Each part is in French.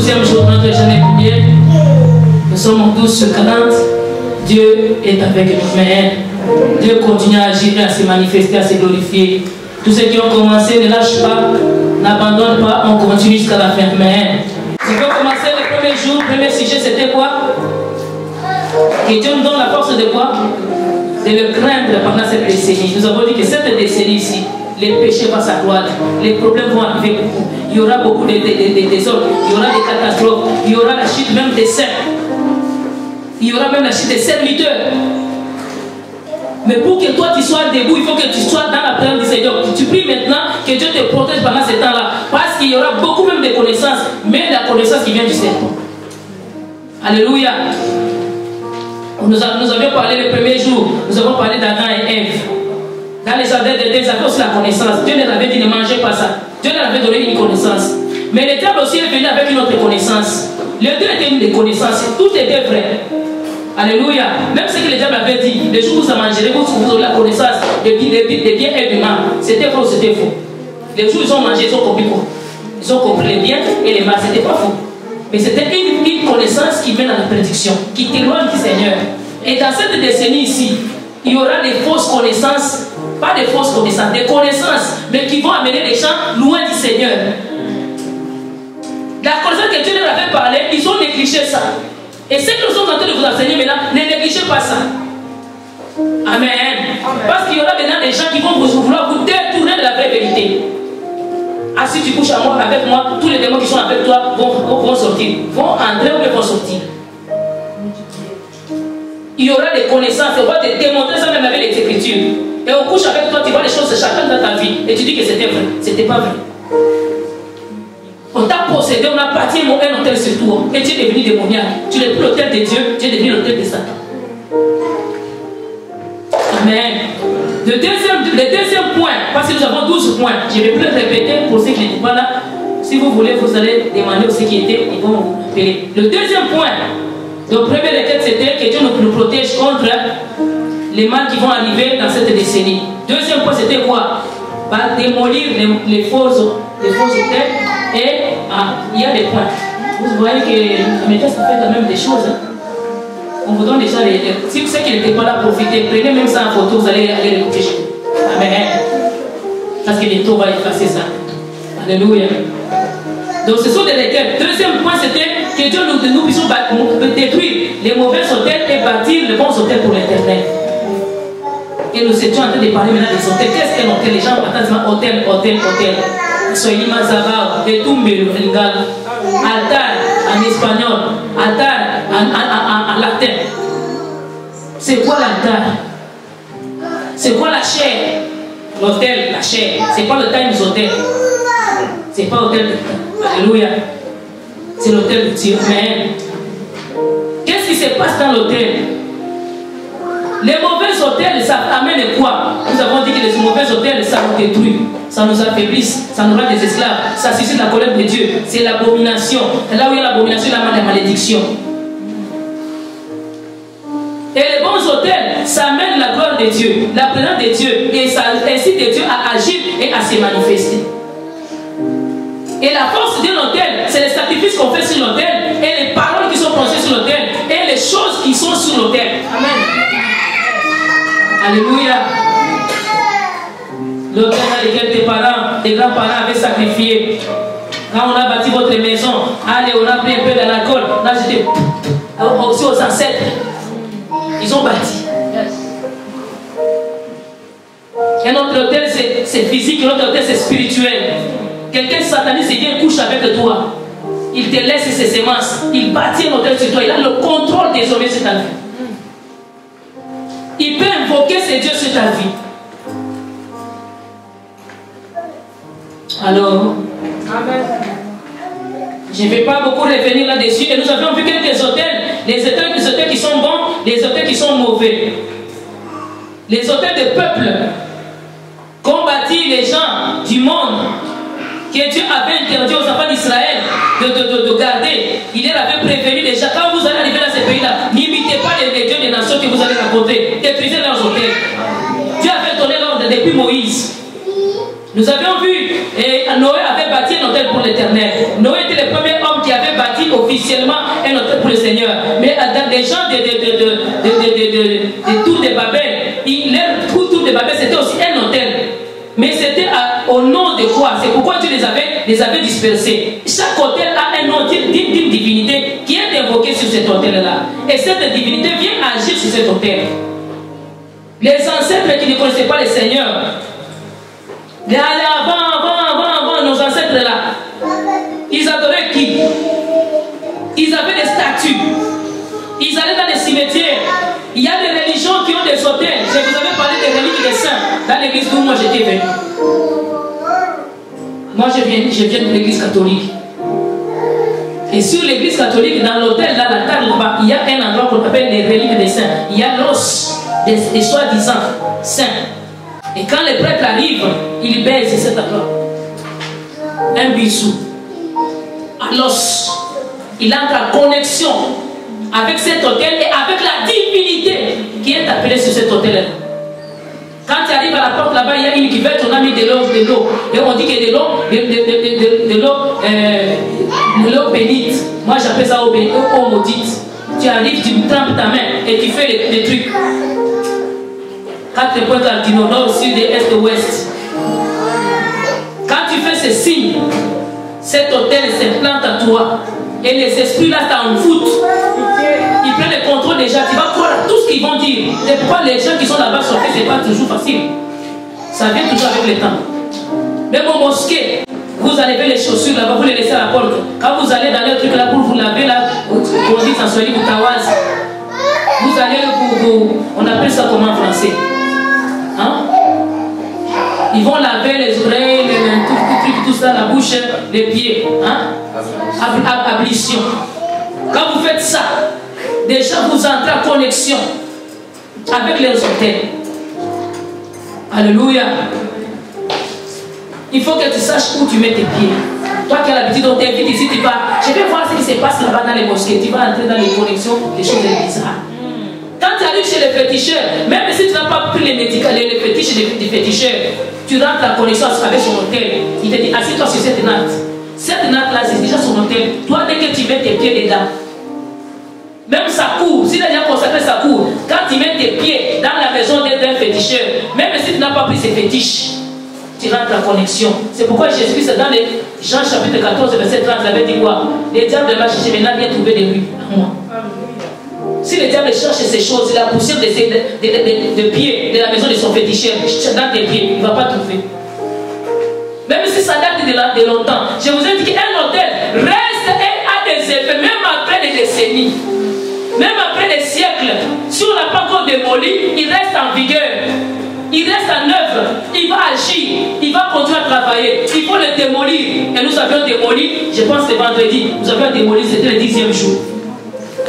12e jour de notre jeûne et prière. Nous sommes en 12 sur 40. Dieu est avec nous. Mais Dieu continue à agir, à se manifester, à se glorifier. Tous ceux qui ont commencé, ne lâchent pas, n'abandonnent pas, on continue jusqu'à la fin. Mais je vais commencer le premier jour, le premier sujet, c'était quoi? Que Dieu nous donne la force de quoi? De le craindre pendant cette décennie. Nous avons dit que cette décennie ici, les péchés vont s'accroître, les problèmes vont arriver beaucoup. Il y aura beaucoup de désordres, il y aura des catastrophes, il y aura la chute même des saints. Il y aura même la chute des serviteurs. Mais pour que toi tu sois debout, il faut que tu sois dans la présence du Seigneur. Tu pries maintenant que Dieu te protège pendant ce temps-là. Parce qu'il y aura beaucoup même de connaissances, mais la connaissance qui vient du serpent. Alléluia. Nous avions parlé le premier jour, nous avons parlé d'Adam et Ève. Dans les jardins d'Éden, ils avaient aussi la connaissance. Dieu leur avait dit ne mangez pas ça. Dieu leur avait donné une connaissance. Mais le diable aussi est venu avec une autre connaissance. Les deux étaient une des connaissances. Tout était vrai. Alléluia. Même ce que le diable avait dit, le jour où vous en mangerez, vous aurez la connaissance de bien et du mal. C'était vrai ou c'était faux? Les jours où ils ont mangé, ils ont compris quoi? Ils ont compris les biens et les mal. C'était pas faux. Mais c'était une connaissance qui mène à la prédiction, qui t'éloigne du Seigneur. Et dans cette décennie ici, il y aura des fausses connaissances, pas des fausses connaissances, des connaissances, mais qui vont amener les gens loin du Seigneur. La connaissance que Dieu leur avait parlé, ils ont négligé ça. Et ce que nous sommes en train de vous enseigner maintenant, ne négligez pas ça. Amen. Parce qu'il y aura maintenant des gens qui vont vouloir vous détourner de la vraie vérité. Ah, si tu couches avec moi, tous les démons qui sont avec toi vont sortir. Vont entrer ou vont sortir. Il y aura des connaissances, on va te démontrer ça même avec les Écritures. Et on couche avec toi, tu vois les choses de chacun dans ta vie. Et tu dis que c'était vrai. C'était pas vrai. On t'a possédé, on a bâti un hôtel sur toi. Et tu es devenu démoniaque. Tu n'es plus l'hôtel de Dieu, tu es devenu l'hôtel de Satan. Amen. Le deuxième point, parce que nous avons 12 points, je ne vais plus le répéter pour ceux qui n'étaient pas là. Si vous voulez, vous allez demander aux ceux qui étaient, ils vont vous appeler. Le deuxième point, le premier requête, c'était que Dieu nous protège contre les mal qui vont arriver dans cette décennie. Deuxième point, c'était quoi? Démolir les faux hôtels. Et il y a des points. Vous voyez que la méthode, ça fait quand même des choses. Hein. On vous donne déjà les. Si vous savez qu'il n'était pas là, profitez. Prenez même ça en photo, vous allez aller l'écouter chez vous. Amen. Parce que bientôt, on va effacer ça. Alléluia. Donc, ce sont des requêtes. Deuxième point, c'était que Dieu nous puissions détruire les mauvais hôtels et bâtir les bons hôtels pour l'éternel. Et nous étions en train de parler maintenant des hôtels. Qu'est-ce qu'un hôtel? Les gens entendent hôtel. Soyez Mazaba, Etumbelo, altar en espagnol, altar en latin. C'est quoi l'altar? C'est quoi la chair? L'hôtel, la chair. C'est pas le time hôtel. C'est pas l'hôtel de temps. Alléluia. C'est l'hôtel de Dieu. Amen. Qu'est-ce qui se passe dans l'hôtel? Les mauvais hôtels, ça amène quoi? Nous avons dit que les mauvais hôtels, ça nous détruit, ça nous affaiblisse, ça nous rend des esclaves, ça suscite la colère de Dieu. C'est l'abomination. Là où il y a l'abomination, il y a la malédiction. Et les bons hôtels, ça amène la gloire de Dieu, la présence de Dieu, et ça incite Dieu à agir et à se manifester. Et la force d'un hôtel, c'est les sacrifices qu'on fait sur l'hôtel, et les paroles qui sont prononcées sur l'hôtel, et les choses qui sont sur l'hôtel. Amen. Alléluia. L'hôtel dans lequel tes parents, tes grands-parents avaient sacrifié. Quand on a bâti votre maison, allez, on a pris un peu de l'alcool, on a jeté aussi aux ancêtres. Ils ont bâti. Un autre hôtel, c'est physique, un autre hôtel, c'est spirituel. Quelqu'un sataniste vient couche avec toi. Il te laisse ses semences. Il bâtit un hôtel sur toi. Il a le contrôle désormais sur ta vie. Il peut invoquer ses dieux sur ta vie. Alors, amen. Je ne vais pas beaucoup revenir là-dessus. Et nous avons vu quelques hôtels. Les hôtels qui sont bons, les hôtels qui sont mauvais. Les hôtels de peuple qu'ont bâti les gens du monde, que Dieu avait interdit aux enfants d'Israël de garder. Il leur avait prévenu déjà. Quand vous allez arriver dans ces pays-là, n'imitez pas les dieux des nations que vous allez rencontrer. Détruisez leurs hôtels. Dieu avait donné l'ordre depuis Moïse. Nous avions vu, et Noé avait bâti un hôtel pour l'Éternel. Noé était le premier homme qui avait bâti officiellement un hôtel pour le Seigneur. Mais dans des gens de Tour de Babel, leur Tour de Babel, c'était aussi un hôtel. Mais c'était au nom de quoi? C'est pourquoi Dieu les avait dispersés. Chaque hôtel a un nom d'une divinité qui est invoquée sur cet hôtel-là. Et cette divinité vient agir sur cet hôtel. Les ancêtres qui ne connaissaient pas le Seigneur, avant, nos ancêtres-là, ils adoraient qui? Ils avaient des statues. Ils allaient dans les cimetières. Il y a des religions qui ont des hôtels. Je vous avais parlé des reliques des saints dans l'église d'où moi j'étais venu. Moi je viens de l'église catholique. Et sur l'église catholique, dans l'hôtel, dans la table là-bas, il y a un endroit qu'on appelle les reliques des saints. Il y a l'os des soi-disant saints. Et quand les prêtres arrivent, ils baisent cet endroit. Un bisou à l'os. Il entre en connexion avec cet hôtel et avec la divinité qui est appelée sur cet hôtel. Quand tu arrives à la porte là-bas, il y a une cuvette, on a mis de l'eau. Et on dit qu'il y a de l'eau bénite. Moi j'appelle ça eau maudite. Tu arrives, tu trempes ta main et tu fais les trucs. 4 points cardinaux, nord, sud, est, ouest. Quand tu fais ces signes, cet hôtel s'implante à toi. Et les esprits là t'en foutent. Ils prennent le contrôle déjà. Tu vas croire à tout ce qu'ils vont dire. Et pourquoi les gens qui sont là-bas sortis, c'est pas toujours facile. Ça vient toujours avec le temps. Même au mosquée, vous enlevez les chaussures là-bas, vous les laissez à la porte. Quand vous allez dans le truc là pour vous laver là, on dit en swahili vous tawaz. Vous allez on appelle ça comment en français? Hein? Ils vont laver les oreilles, tout ça, la bouche, les pieds. Hein? Ablution. Quand vous faites ça, déjà vous entrez en connexion avec les hôtels. Alléluia. Il faut que tu saches où tu mets tes pieds. Toi qui as l'habitude, on t'invite ici, tu vas. Je vais voir ce qui se passe là-bas dans les mosquées. Tu vas entrer dans les connexions, les choses bizarres. Quand tu arrives chez les féticheurs, même si tu n'as pas pris les fétiches des féticheurs, tu rentres en connexion avec son hôtel. Il te dit, assieds-toi sur cette natte. Cette natte-là, c'est déjà son hôtel. Toi, dès que tu mets tes pieds dedans, même sa cour, s'il a déjà consacré sa cour, quand tu mets tes pieds dans la maison d'un féticheur, même si tu n'as pas pris ses fétiches, tu rentres en connexion. C'est pourquoi Jésus-Christ, dans les Jean chapitre 14, verset 30, il avait dit quoi? Les diables va chercher, maintenant viens trouver des nuits à moi. Si le diable cherche ces choses, il a poussé de pieds de la maison de son féticheur dans tes pieds, il ne va pas trouver. Même si ça date de longtemps, je vous ai dit qu'un hôtel reste et a des effets, même après des décennies, même après des siècles. Si on n'a pas encore démoli, il reste en vigueur, il reste en œuvre, il va agir, il va continuer à travailler. Il faut le démolir. Et nous avions démoli, je pense que vendredi, nous avions démoli, c'était le 10e jour.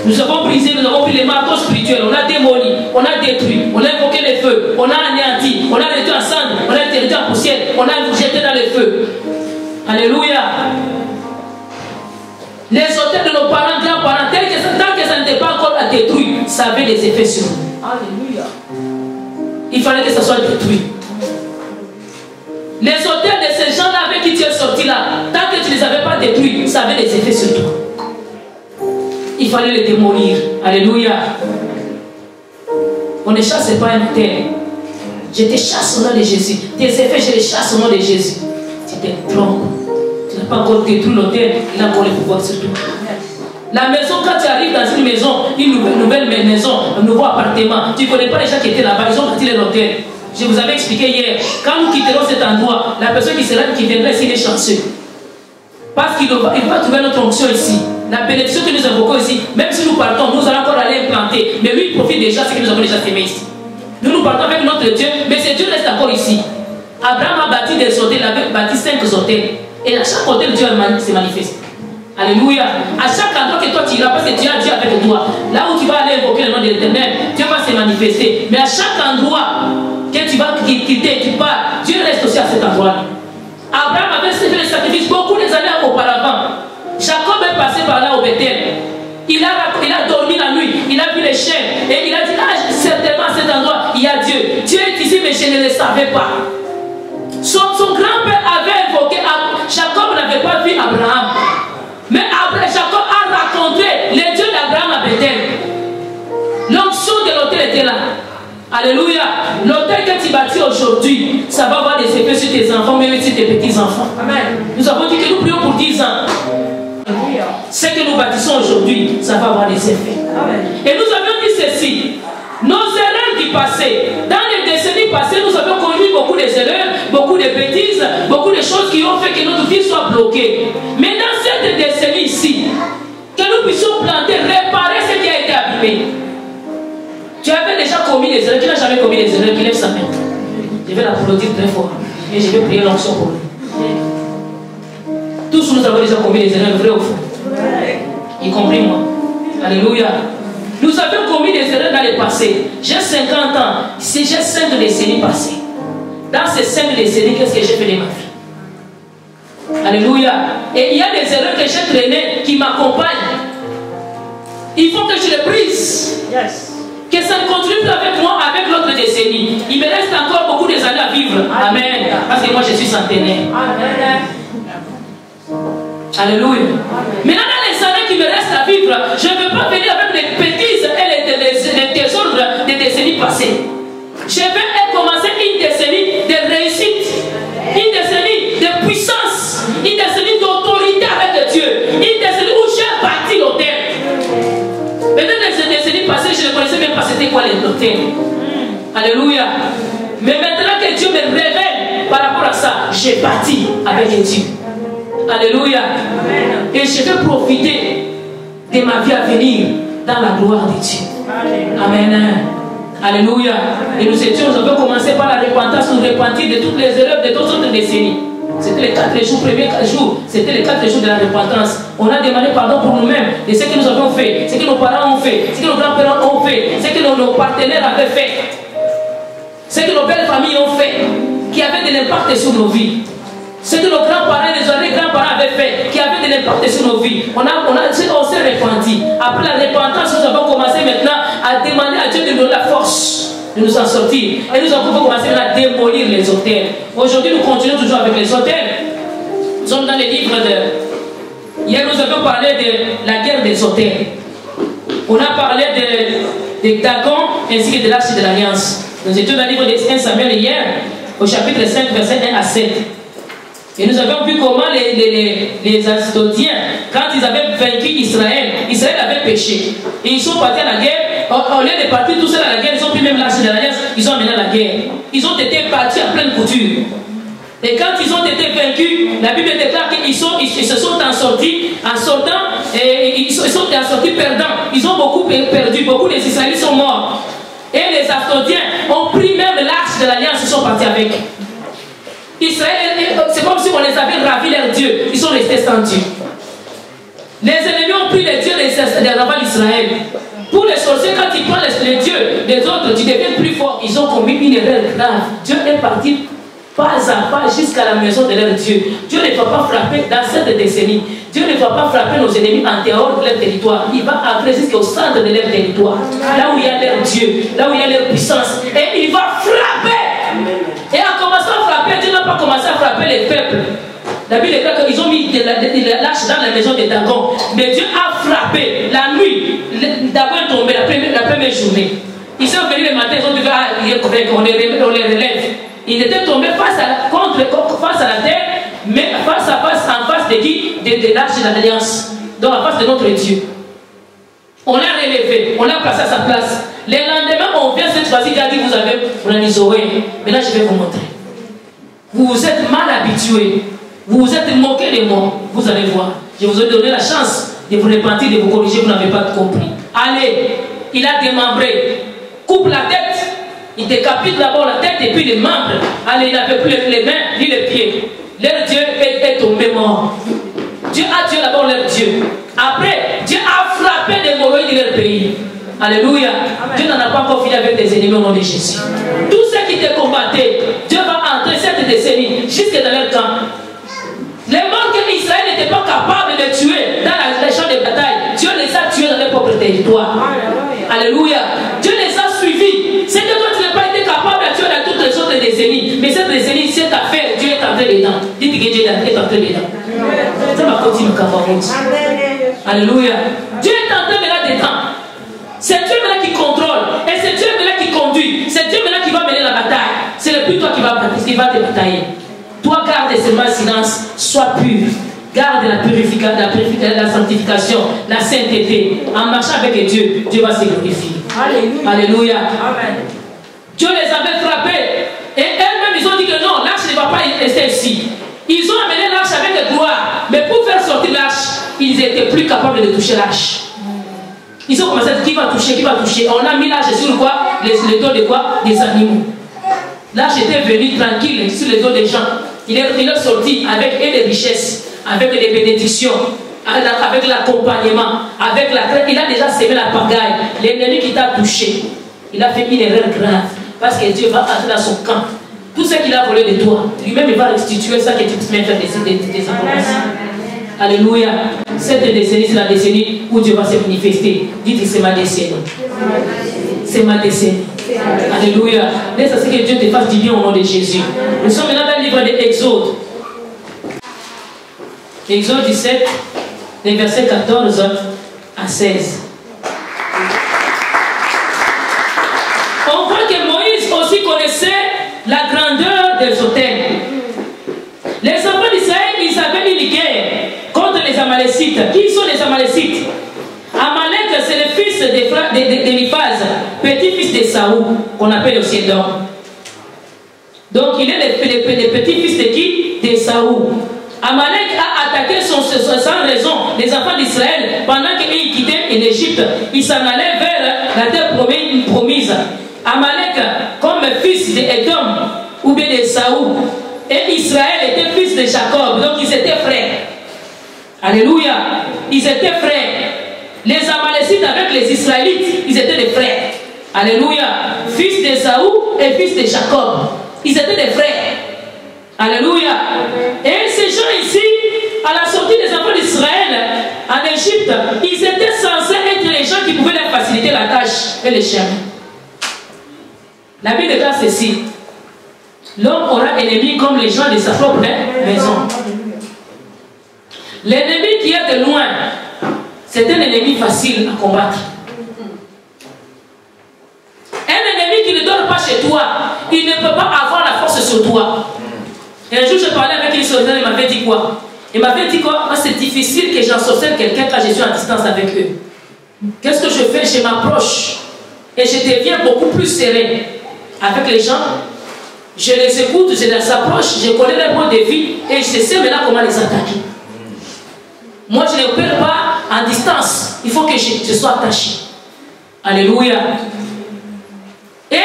Nous avons brisé, nous avons pris les marteaux spirituels, on a démoli, on a détruit, on a invoqué les feux, on a anéanti, on a réduit en cendres, on a réduit en poussière, on a jeté dans les feux. Alléluia. Les hôtels de nos parents, grands-parents, tant que ça n'était pas encore détruit, ça avait des effets sur nous. Alléluia. Il fallait que ça soit détruit. Les hôtels de ces gens-là avec qui tu es sorti là, tant que tu ne les avais pas détruits, ça avait des effets sur toi. Il fallait les démolir. Alléluia. On ne chasse pas un hôtel. Je te chasse au nom de Jésus. Tes effets, je les chasse au nom de Jésus. Tu te trompes. Tu n'as pas encore détruit l'hôtel. Il a encore le pouvoir sur toi. La maison, quand tu arrives dans une maison, une nouvelle maison, un nouveau appartement, tu ne connais pas les gens qui étaient là-bas, ils ont parti de l'hôtel. Je vous avais expliqué hier, quand nous quitterons cet endroit, la personne qui viendra ici est chanceux. Parce qu'il va trouver notre onction ici. La bénédiction que nous invoquons ici, même si nous partons, nous allons encore aller implanter. Mais lui, il profite déjà ce que nous avons déjà semé ici. Nous partons avec notre Dieu, mais ce Dieu reste encore ici. Abraham a bâti des hôtels, il avait bâti 5 hôtels. Et à chaque hôtel, Dieu se manifeste. Alléluia. À chaque endroit que toi tu iras, parce que tu as Dieu avec toi. Là où tu vas aller invoquer le nom de l'Éternel, Dieu va se manifester. Mais à chaque endroit que tu vas quitter, tu pars, Dieu reste aussi à cet endroit-là. Abraham avait fait le sacrifice beaucoup des années auparavant. Jacob est passé par là au Bethel. Il a dormi la nuit, il a vu les chaînes et il a dit, ah, certainement à cet endroit, il y a Dieu. Dieu est ici, mais je ne le savais pas. Son grand-père avait invoqué, Jacob n'avait pas vu Abraham. Mais Jacob a Alléluia. L'hôtel que tu bâtis aujourd'hui, ça va avoir des effets sur tes enfants, mais aussi tes petits-enfants. Nous avons dit que nous prions pour 10 ans. Ce que nous bâtissons aujourd'hui, ça va avoir des effets. Et nous avions dit ceci. Nos erreurs du passé, dans les décennies passées, nous avons commis beaucoup d'erreurs, beaucoup de bêtises, beaucoup de choses qui ont fait que notre vie soit bloquée. Mais dans cette décennie ici, que nous puissions planter, réparer ce qui a été abîmé. Tu avais déjà commis des erreurs, qui n'a jamais commis des erreurs, qui lève sa main. Je vais l'applaudir très fort et je vais prier l'onction pour lui. Tous nous avons déjà commis des erreurs, vrai ou faux? Y compris moi. Alléluia. Nous avions commis des erreurs dans le passé. J'ai 50 ans. Si j'ai 5 décennies passées. Dans ces 5 décennies, qu'est-ce que j'ai fait de ma vie? Alléluia. Et il y a des erreurs que j'ai traînées qui m'accompagnent. Il faut que je les brise. Yes. Que ça ne continue plus avec moi, avec l'autre décennie. Il me reste encore beaucoup des années à vivre. Amen. Parce que moi, je suis centenaire. Amen. Alléluia. Maintenant, dans les années qui me restent à vivre, je ne veux pas venir avec les bêtises et les désordres des décennies passées. Je vais commencer une décennie de réussite, une décennie de puissance, une décennie d'autorité avec Dieu, une décennie où j'ai bâti l'autel. Peut-être dans ces décennies passées, je ne connaissais même pas c'était quoi l'autel. Alléluia. Mais maintenant que Dieu me révèle par rapport à ça, j'ai bâti avec Dieu. Alléluia. Amen. Et je vais profiter de ma vie à venir dans la gloire de Dieu. Amen. Amen. Alléluia. Amen. Et nous avons commencé par la repentance, nous repentir de toutes les erreurs de d'autres autres décennies. C'était les 4 jours, premiers 4 jours. C'était les 4 jours de la repentance. On a demandé pardon pour nous-mêmes de ce que nous avons fait, ce que nos parents ont fait, ce que nos grands-parents ont fait, ce que nos partenaires avaient fait, ce que nos belles familles ont fait, qui avait de l'impact sur nos vies. Ce que nos grands-parents et les grands-parents avaient fait, qui avait de l'impact sur nos vies. On s'est repenti. Après la repentance, nous avons commencé maintenant à demander à Dieu de nous donner la force de nous en sortir. Et nous avons commencé à démolir les hôtels. Aujourd'hui, nous continuons toujours avec les hôtels. Nous sommes dans les livres de... Hier, nous avons parlé de la guerre des hôtels. On a parlé de Dagon ainsi que de l'arche de l'Alliance. Nous étions dans le livre de 1 Samuel hier, au chapitre 5, verset 1 à 7. Et nous avons vu comment les Asdodiens, quand ils avaient vaincu Israël, Israël avait péché. Et ils sont partis à la guerre. Au lieu de partir tout seuls à la guerre, ils ont pris même l'arche de l'Alliance, ils ont mené à la guerre. Ils ont été partis à pleine couture. Et quand ils ont été vaincus, la Bible déclare qu'ils se sont en sortis, en sortant, et ils sont en sortis perdants. Ils ont beaucoup perdu, beaucoup des Israélites sont morts. Et les Asdodiens ont pris même l'arche de l'Alliance, ils sont partis avec. Israël, c'est comme si on les avait ravis leur Dieu. Ils sont restés sans Dieu. Les ennemis ont pris les dieux de l'avant d'Israël. Pour les sorciers, quand ils prennent les dieux des autres, tu deviens plus fort. Ils ont commis une erreur grave. Dieu est parti pas à pas jusqu'à la maison de leur Dieu. Dieu ne va pas frapper dans cette décennie. Dieu ne va pas frapper nos ennemis en dehors de leur territoire. Il va entrer jusqu'au centre de leur territoire. Là où il y a leur Dieu, là où il y a leur puissance. Et il va frapper. Et en commençant à frapper, Dieu n'a pas commencé à frapper les peuples. La Bible déclare qu'ils ont mis de l'arche dans la maison de Dagon. Mais Dieu a frappé la nuit. Dagon est tombé la première journée. Ils sont venus le matin, ils ont dit on les relève. Ils étaient tombés face à la terre, mais face à face, en face de qui? De l'arche de l'Alliance. Donc en face de notre Dieu. On l'a relevé, on l'a placé à sa place. Le lendemain, on vient cette fois-ci, il a dit on a dit Zoé. Mais là, je vais vous montrer. Vous vous êtes mal habitués. Vous vous êtes moqué de moi. Vous allez voir. Je vous ai donné la chance de vous repentir, de vous corriger, vous n'avez pas compris. Allez, il a démembré. Coupe la tête. Il décapite d'abord la tête et puis les membres. Allez, il n'avait plus les mains ni les pieds. Leur Dieu est tombé mort. Dieu a tué d'abord leur Dieu. Après, Dieu a frappé des hémorroïdes de leur pays. Alléluia. Amen. Dieu n'en a pas encore fini avec tes ennemis au nom de Jésus. Tous ceux qui te combattaient, Dieu va entrer cette décennie jusque dans leur camp. Les morts que Israël n'était pas capable de tuer dans les champs de bataille, Dieu les a tués dans leur propre territoire. Alléluia. Dieu les a suivis. C'est que toi tu n'as pas été capable de tuer dans toutes les autres décennies. Mais cette décennie, cette affaire, Dieu est entré dedans. Dites que Dieu est entré dedans. Ça va continuer à Alléluia. Dieu est entré dedans. C'est Dieu là qui contrôle. Et c'est Dieu là qui conduit. C'est Dieu te batailler. Toi, garde seulement le silence, sois pur. Garde la purification, la sanctification, la sainteté. En marchant avec Dieu, Dieu va se glorifier. Alléluia. Alléluia. Amen. Dieu les avait frappés. Et elles-mêmes, ils ont dit que non, l'arche ne va pas rester ici. Ils ont amené l'arche avec gloire. Mais pour faire sortir l'arche, ils étaient plus capables de toucher l'arche. Ils ont commencé à dire qui va toucher, qui va toucher. On a mis l'arche sur quoi? Les dos de quoi? Des animaux. L'arche était venue tranquille sur les dos des gens. Il est sorti avec des richesses, avec des bénédictions, avec l'accompagnement, avec la crête. Il a déjà semé la pagaille. L'ennemi qui t'a touché, il a fait une erreur grave. Parce que Dieu va entrer dans son camp. Tout ce qu'il a volé de toi, lui-même il va restituer ça que tu peux faire des informations. Alléluia. Cette décennie, c'est la décennie où Dieu va se manifester. Dites, c'est ma décennie. C'est ma décennie. Alléluia. Laisse à ce que Dieu te fasse du bien au nom de Jésus. Nous sommes maintenant dans le livre de Exode. Exode 17, les versets 14 à 16. On voit que Moïse aussi connaissait la grandeur des autels. Les enfants d'Israël, ils avaient une guerre contre les Amalécites. Qui sont les Amalécites? Amalek, c'est le fils d'Éliphaz, petit-fils de Saoul, qu'on appelle aussi Édom. Donc, il est le petit-fils de qui? De Saoul. Amalek a attaqué sans raison les enfants d'Israël pendant qu'ils quittaient l'Égypte. Ils s'en allaient vers la terre promise. Amalek, comme fils d'Édom ou bien de Saoul, et Israël était fils de Jacob, donc ils étaient frères. Alléluia. Ils étaient frères. Les Amalécites avec les Israélites, ils étaient des frères. Alléluia. Fils de Saoul et fils de Jacob. Ils étaient des frères. Alléluia. Et ces gens ici, à la sortie des enfants d'Israël en Égypte, ils étaient censés être les gens qui pouvaient leur faciliter la tâche et les chemins. La Bible déclare ceci: l'homme aura ennemi comme les gens de sa propre maison. L'ennemi qui est de loin, c'est un ennemi facile à combattre. Un ennemi qui ne dort pas chez toi, il ne peut pas avoir la force sur toi. Et un jour, je parlais avec une soeur, il m'avait dit quoi? Il m'avait dit quoi? Moi, c'est difficile que j'ensorcelle quelqu'un quand je suis en distance avec eux. Qu'est-ce que je fais? Je m'approche et je deviens beaucoup plus serein avec les gens. Je les écoute, je les approche, je connais leur point de vie et je sais maintenant comment les attaquer. Moi, je ne perds pas en distance. Il faut que je sois attaché. Alléluia. Et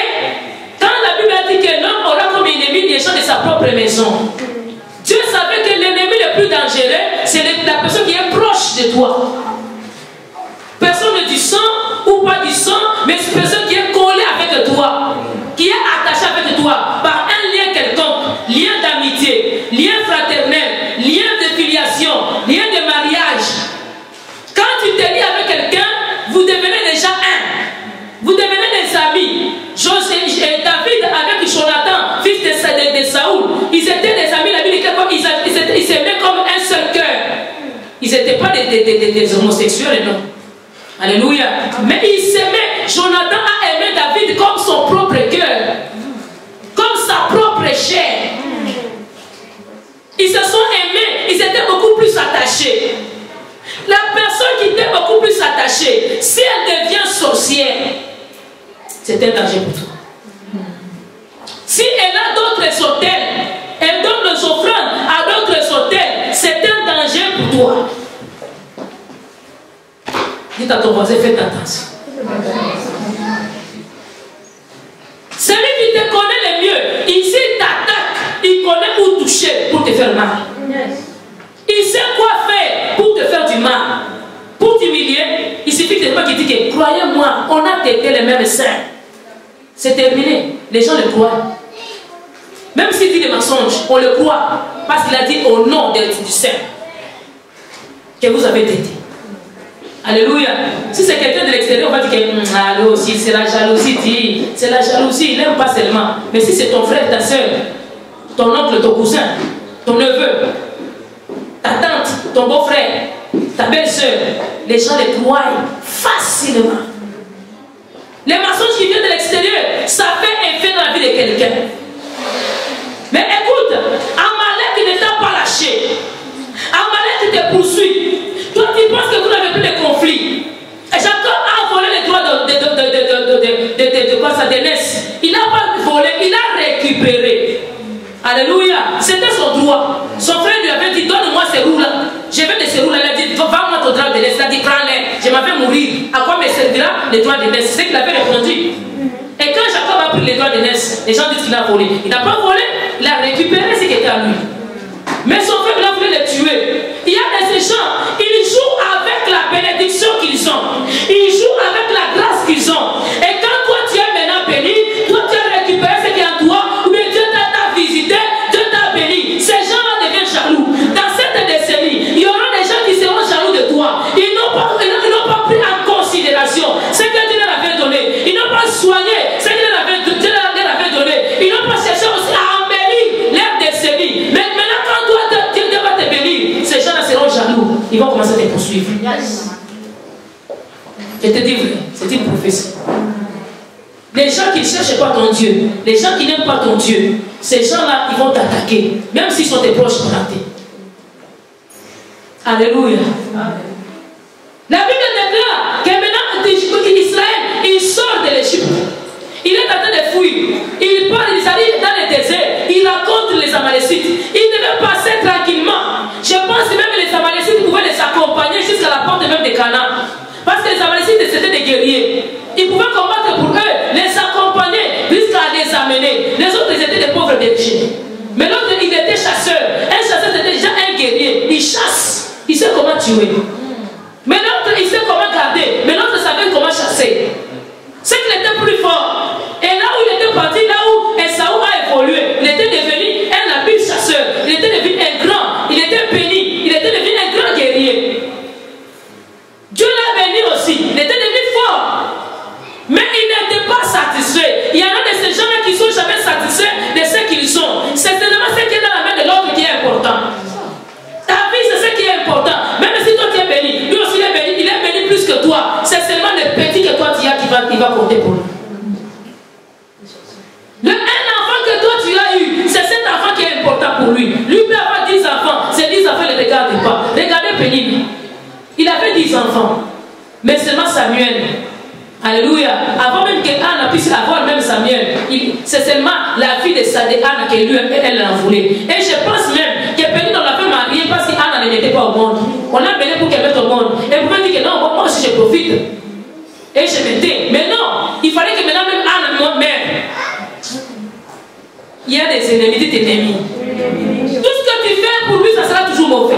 quand la Bible a dit que l'homme aura comme ennemi des gens de sa propre maison, Dieu savait que l'ennemi le plus dangereux, c'est la personne qui est proche de toi. Personne du sang ou pas du sang, mais c'est une personne qui est collée avec toi, qui est attachée avec toi par un lien quelconque, lien d'amitié, lien fraternel, lien de filiation, lien de mariage. Quand tu te lis avec quelqu'un, vous devenez déjà un. Vous devenez des amis. David avec Jonathan, fils de Saoul, ils étaient des amis. La Bible dit qu'ils s'aimaient comme un seul cœur. Ils n'étaient pas des homosexuels, non. Alléluia. Mais ils s'aimaient. Jonathan a aimé David comme son propre cœur, comme sa propre chair. Ils se sont aimés. Ils étaient beaucoup plus attachés. La personne qui était beaucoup plus attachée, si elle devient sorcière, c'est un danger pour toi. Si elle a d'autres autels, elle donne des offrandes à d'autres autels, c'est un danger pour toi. Dites à ton voisin, faites attention. Celui qui te connaît le mieux, il sait t'attaque, il connaît où toucher pour te faire mal. Il sait quoi faire pour te faire du mal. Pour t'humilier, il suffit que quelqu'un qui dit que croyez-moi, on a traité les mêmes saints. C'est terminé. Les gens le croient. Même s'il dit des mensonges, on le croit. Parce qu'il a dit au nom du Saint que vous avez traité. Alléluia. Si c'est quelqu'un de l'extérieur, on va dire que allô, si c'est la jalousie, c'est la jalousie, il n'aime pas seulement. Mais si c'est ton frère, ta soeur, ton oncle, ton cousin, ton neveu, ta tante, ton beau-frère, ta belle-sœur, les gens les croient facilement. Les mensonges qui viennent de l'extérieur, ça fait effet dans la vie de quelqu'un. Mais écoute te poursuit. Toi, tu penses que vous n'avez plus de conflit. Et Jacob a volé les droits d'Énès. Il n'a pas volé, il a récupéré. Alléluia. C'était son droit. Son frère lui avait dit, donne-moi ces roues-là. Je vais de ces roues-là. Il a dit, vends-moi ton droit d'Énès. Il a dit, prends-les. Je m'en vais mourir. À quoi me servira les droits d'Énès? C'est ce qu'il avait répondu. Et quand Jacob a pris les droits d'Énès, les gens disent qu'il a volé. Il n'a pas volé, il a récupéré ce qui était à lui. Mais son frère, il a voulu les tuer. Il y a des gens, ils jouent avec la bénédiction qu'ils ont. Ils jouent avec la grâce qu'ils ont. Et quand toi tu es maintenant béni, toi tu as récupéré ce qui est en toi, ou bien Dieu t'a visité, Dieu t'a béni. Ces gens-là deviennent jaloux. Dans cette décennie, il y aura des gens qui seront jaloux de toi. Ils n'ont pas pris en considération ce que Dieu leur avait donné. Ils n'ont pas soigné ce que Dieu leur avait donné. Ils n'ont pas cherché aussi à embellir leur décennie. Mais maintenant, quand toi, Dieu va te bénir, ces gens-là seront jaloux. Ils vont commencer à te poursuivre. Yes. Je te dis vrai, c'est une prophétie. Les gens qui ne cherchent pas ton Dieu, les gens qui n'aiment pas ton Dieu, ces gens-là, ils vont t'attaquer, même s'ils sont tes proches parentés. Alléluia. Amen. La Bible déclare que maintenant, Israël, il sort de l'Égypte. Il est en train de fuir. Il part, il arrive dans le désert. Il rencontre les Amalécites. Il devait passer tranquillement. Je pense que même les Amalécites pouvaient les accompagner jusqu'à la porte même de Canaan. Parce que les Amalécites, c'était des guerriers. Ils pouvaient combattre pour eux, les accompagner jusqu'à les amener. Les autres, ils étaient des pauvres bergers. Mais l'autre, il était chasseur. Un chasseur, c'était déjà un guerrier. Il chasse. Il sait comment tuer. Mais l'autre, il sait comment garder. Mais l'autre savait comment chasser. C'est qu'il était plus fort. Et là où il était parti, là où Esaü a évolué, il était devenu un habile chasseur. Il était devenu un grand. Il était béni. Il était devenu un grand guerrier. Dieu l'a béni aussi. Il était devenu fort. Mais il n'était pas satisfait. Il y en a de ces gens-là qui ne sont jamais satisfaits de ce qu'ils sont. C'est seulement ce qui est dans la main de l'autre qui est important. Ta vie, c'est ce qui est important. Même si toi tu es béni, lui aussi il est béni plus que toi. C'est seulement le petit que toi tu as qui va compter pour lui. Un enfant que toi tu as eu, c'est cet enfant qui est important pour lui. Lui peut avoir 10 enfants. Ces 10 enfants ne le regardent pas. Regardez pénible. Il avait 10 enfants. Mais seulement Samuel. Alléluia. Avant même qu'Anna puisse avoir même Samuel, c'est seulement la fille de Anna qui lui, elle l'a voulu. Et je pense même qu'elle peut dans la fait mariée parce qu'Anna n'était pas au monde. On l'a béni pour qu'elle mette au monde. Et vous pouvez dire que non, moi aussi je profite. Et je m'étais. Mais non, il fallait que maintenant même Anna me mère. Il y a des ennemis, des ennemis. Tout ce que tu fais pour lui, ça sera toujours mauvais.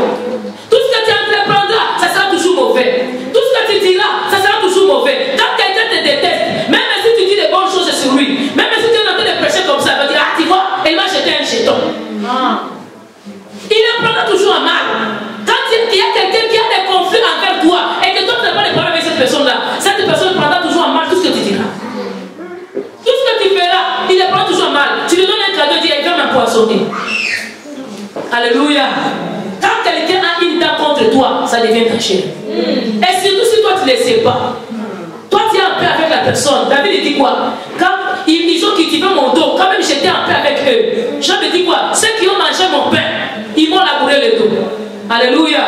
Tout ce que tu entreprendras, ça sera toujours mauvais. Tout ce que tu diras, ça sera toujours mauvais. Quand quelqu'un te déteste, même si tu dis des bonnes choses sur lui, même si tu es en train de prêcher comme ça, il va dire, ah tu vois, elle m'a jeté un jeton. Il le prendra toujours en mal. Quand il y a quelqu'un qui a des conflits envers toi et que toi tu n'as pas de problème avec cette personne-là, cette personne prendra toujours en mal tout ce que tu diras. Tout ce que tu feras, il le prend toujours en mal. Tu lui donnes un cadeau, il dit, il va m'empoisonner. Alléluia. Quand quelqu'un a une dent contre toi, ça devient ta chair. Et surtout si toi tu ne le sais pas. Toi tu es en paix avec la personne. David dit quoi? Quand ils ont cultivé mon dos, quand même j'étais en paix avec eux. Jean me dit quoi? Ceux qui ont mangé mon pain, ils m'ont labouré le dos. Alléluia.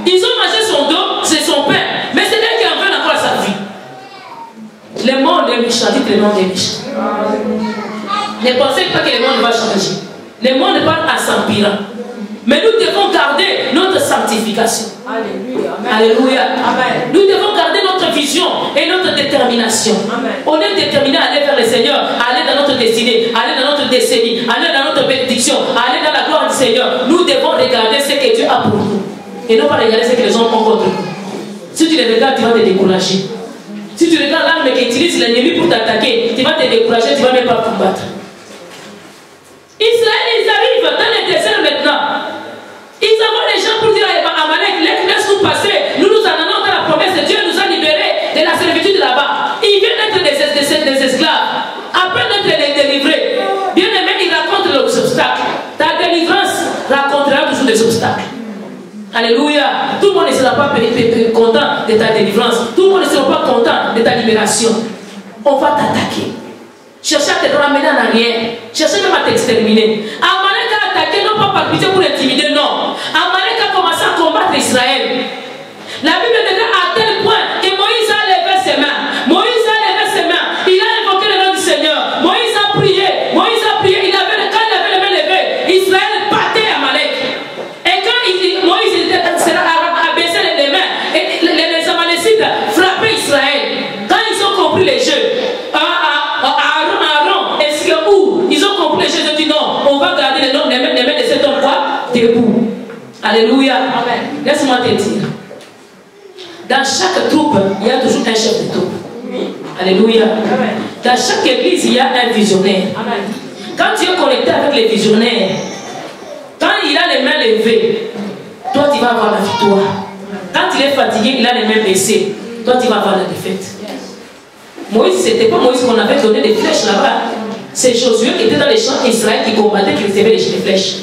Ils ont mangé son dos, c'est son pain. Mais c'est elle qui en veut encore sa vie. Le monde est méchant, dites le monde est méchant. Ne pensez pas que le monde va changer. Le monde part en s'empirant. Mais nous devons garder notre sanctification. Alléluia. Alléluia. Amen. Nous devons garder notre vision et notre détermination. Amen. On est déterminé à aller vers le Seigneur, à aller dans notre destinée, à aller dans notre décennie, à aller dans notre bénédiction, à aller dans la gloire du Seigneur. Nous devons regarder ce que Dieu a pour nous. Et non pas regarder ce que les hommes ont contre nous. Si tu les regardes, tu vas te décourager. Si tu regardes l'arme qu'utilise l'ennemi pour t'attaquer, tu vas te décourager, tu ne vas même pas combattre. Israël, ils arrivent dans le désert maintenant. Ils envoient les gens pour dire à Amalek, laisse-nous passer. Nous en allons dans la promesse de Dieu, nous a libérés de la servitude là-bas. Ils viennent d'être des esclaves. Après d'être délivrés, bien aimé, ils racontent les obstacles. Ta délivrance racontera toujours des obstacles. Alléluia. Tout le monde ne sera pas content de ta délivrance. Tout le monde ne sera pas content de ta libération. On va t'attaquer. Chercher à te ramener en arrière. Chercher même à t'exterminer. Amalek a attaqué non pas par pitié pour l'intimider, non. Amalek a commencé à combattre combattre Israël. La Bible dit à tel point que Moïse a levé ses mains. Moïse a levé ses mains. Il a évoqué le nom du Seigneur. Moïse a prié. Moïse a prié. Quand il avait les mains levées, Israël battait Amalek. Et quand Moïse a baissé les mains, et les Amalécites frappaient Israël. Quand ils ont compris les jeux, Aaron, est-ce que où ils ont compris les jeux, ils ont dit non, on va garder les mains de cet homme quoi debout. Alléluia. Laisse-moi te dire. Dans chaque troupe, il y a toujours un chef de troupe. Alléluia. Dans chaque église, il y a un visionnaire. Quand tu es connecté avec les visionnaires, quand il a les mains levées, toi tu vas avoir la victoire. Quand il est fatigué, il a les mains baissées, toi tu vas avoir la défaite. Moïse, ce n'était pas Moïse qu'on avait donné des flèches là-bas. C'est Josué qui était dans les champs d'Israël qui combattait, qui recevait les flèches.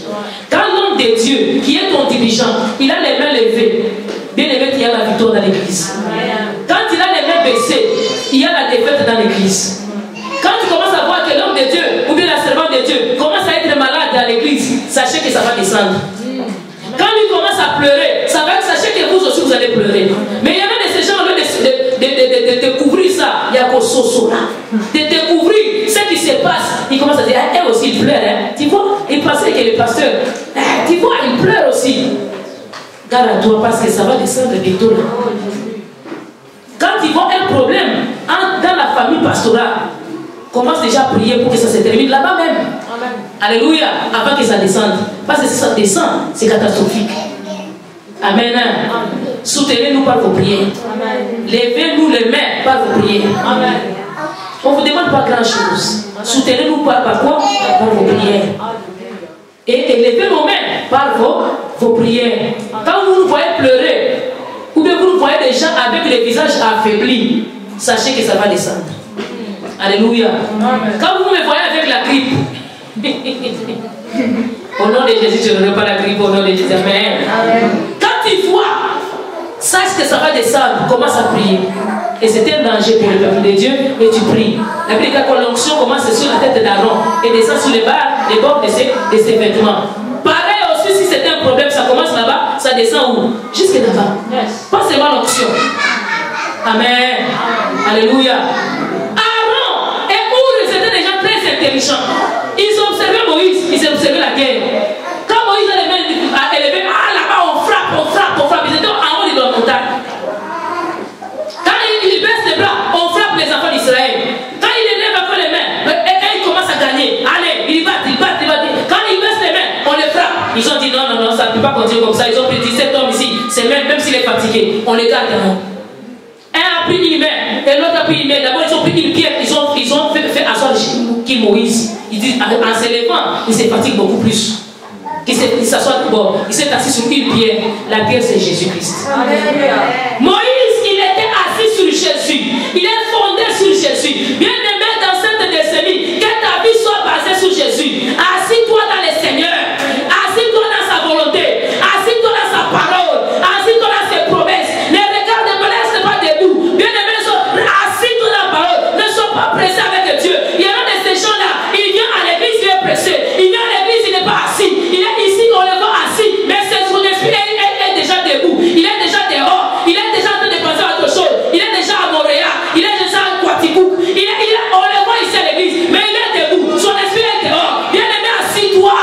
Quand l'homme de Dieu, qui est ton dirigeant, il a les mains levées, bien aimé, il y a la victoire dans l'église. Quand il a les mains baissées, il y a la défaite dans l'église. Quand tu commences à voir que l'homme de Dieu, ou bien la servante de Dieu, commence à être malade dans l'église, sachez que ça va descendre. Quand il commence à pleurer, sachez que vous aussi vous allez pleurer. Mais il y avait de ces gens, au lieu de découvrir ça, il y a qu'au soso là. De découvrir ce qui se passe, il commence à dire, elle aussi il pleure. Hein. Tu vois, il pensait que le pasteur, tu vois, il pleure aussi. Garde à toi parce que ça va descendre bientôt là. Quand ils voient un problème dans la famille pastorale, commence déjà à prier pour que ça se termine là-bas même. Amen. Alléluia, avant que ça descende. Parce que si ça descend, c'est catastrophique. Amen. Soutenez-nous par vos prières. Levez-nous les mains par vos prières. Amen. On ne vous demande pas grand-chose. Soutenez-nous par quoi? Par vos prières. Et levez nos mains par vos prières. Quand vous nous voyez pleurer, ou bien vous nous voyez des gens avec les visages affaiblis, sachez que ça va descendre. Alléluia. Amen. Quand vous me voyez avec la grippe, au nom de Jésus, je n'aurai pas la grippe au nom de Jésus. Amen. Amen. Quand tu vois, sache que ça va descendre, commence à prier. Et c'est un danger pour le peuple de Dieu, et tu pries. La Bible dit que l'onction commence sur la tête d'Aaron et descend sur les bords de ses vêtements. Pareil aussi, si c'est un problème, ça commence là-bas, ça descend où? Jusque là-bas. Yes. Pas seulement l'onction. Amen. Alléluia. Intelligents. Ils ont observé Moïse, ils ont observé la guerre. Quand Moïse a les mains élevées, là-bas on frappe. Ils étaient en haut de la montagne. Quand il baisse les bras, on frappe les enfants d'Israël. Quand il élève encore les mains, et il commence à gagner. Allez, il bat. Quand il baisse les mains, on les frappe. Ils ont dit non, ça ne peut pas continuer comme ça. Ils ont dit cet homme ici, c'est même s'il est fatigué, on les garde. Un a pris une main et l'autre a pris une main. D'abord, ils ont pris une pierre, ils ont fait asseoir qui Moïse. Il dit, en se levant, il se fatigue beaucoup plus. Il s'assoit d'abord, il s'est assis sur une pierre. La pierre, c'est Jésus-Christ. Moïse, il était assis sur Jésus. Il est fondé sur Jésus. Bien aimé dans cette décennie, que ta vie soit basée sur Jésus. Assis-toi dans le Seigneur. Assis-toi dans sa volonté. Assis-toi dans sa parole. Assis-toi dans ses promesses. Assis-toi dans la parole, ne sois pas pressé avec Dieu. Il y en a de ces gens-là, il vient à l'église, il est pressé. Il vient à l'église, il n'est pas assis. Il est ici, on le voit assis, mais son esprit est déjà debout. Il est déjà dehors. Il est déjà en train de penser à autre chose. Il est déjà à Montréal. Il est déjà à Quaticook. On le voit ici à l'église, mais il est debout. Son esprit est dehors. Bien aimé, assis-toi.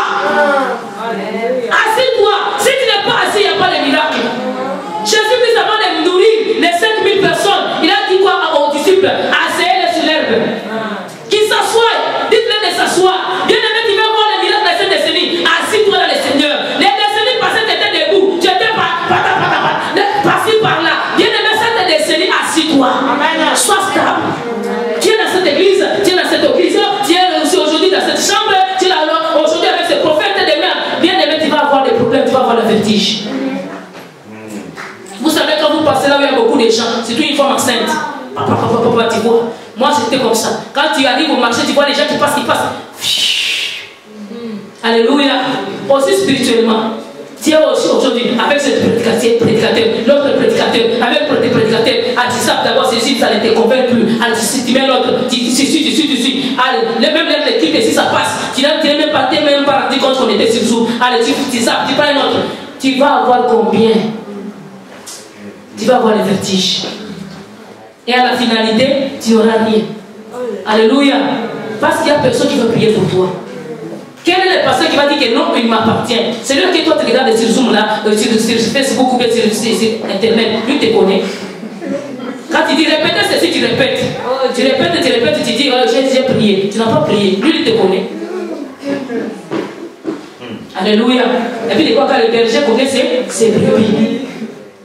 Assis-toi. Si tu n'es pas assis, il n'y a pas de miracle. Jésus-Christ, avant de nourrir les 5000 personnes, il a dit quoi aux disciples? Asseyez-les sur l'herbe. Qu'ils s'assoient. Dites-les de s'asseoir. Bien aimé, tu veux voir les miracles de cette décennie. Assis-toi dans le Seigneur. Les décennies passées, tu étais debout. Tu étais passé par là. Bien aimé, cette décennie, assis-toi. Sois stable. Tu es dans cette église, tu es dans cette église, tu es aussi aujourd'hui dans cette chambre, tu es là aujourd'hui avec ces prophètes de mer. Bien aimé, tu vas avoir des problèmes, tu vas avoir le vertige. Vous savez, quand vous passez là où il y a beaucoup de gens, c'est une femme enceinte. Tu vois. Moi, c'était comme ça. Quand tu arrives au marché, tu vois les gens qui passent. Alléluia. Aussi spirituellement. Tu es aussi aujourd'hui avec ce prédicateur, l'autre prédicateur, avec l'autre prédicateur. Antisap d'abord, c'est si ça ne te convainc plus. Antisap, tu mets l'autre, tu suis. Allez, même l'équipe, si ça passe, tu n'as même pas rendu compte qu'on était sur vous. Allez, tu prends un autre. tu vas avoir combien? Tu vas avoir le vertige. Et à la finalité, tu n'auras rien. Alléluia. Parce qu'il n'y a personne qui va prier pour toi. Quel est le pasteur qui va dire que non, il m'appartient? C'est lui que toi tu regardes sur Zoom là, sur Facebook ou bien sur Internet, lui te connaît. Quand tu dis répète ceci, tu répètes. Tu répètes, tu dis j'ai prié. Tu n'as pas prié. Lui, il te connaît. Alléluia. Et puis, quand le berger connaît ses brebis.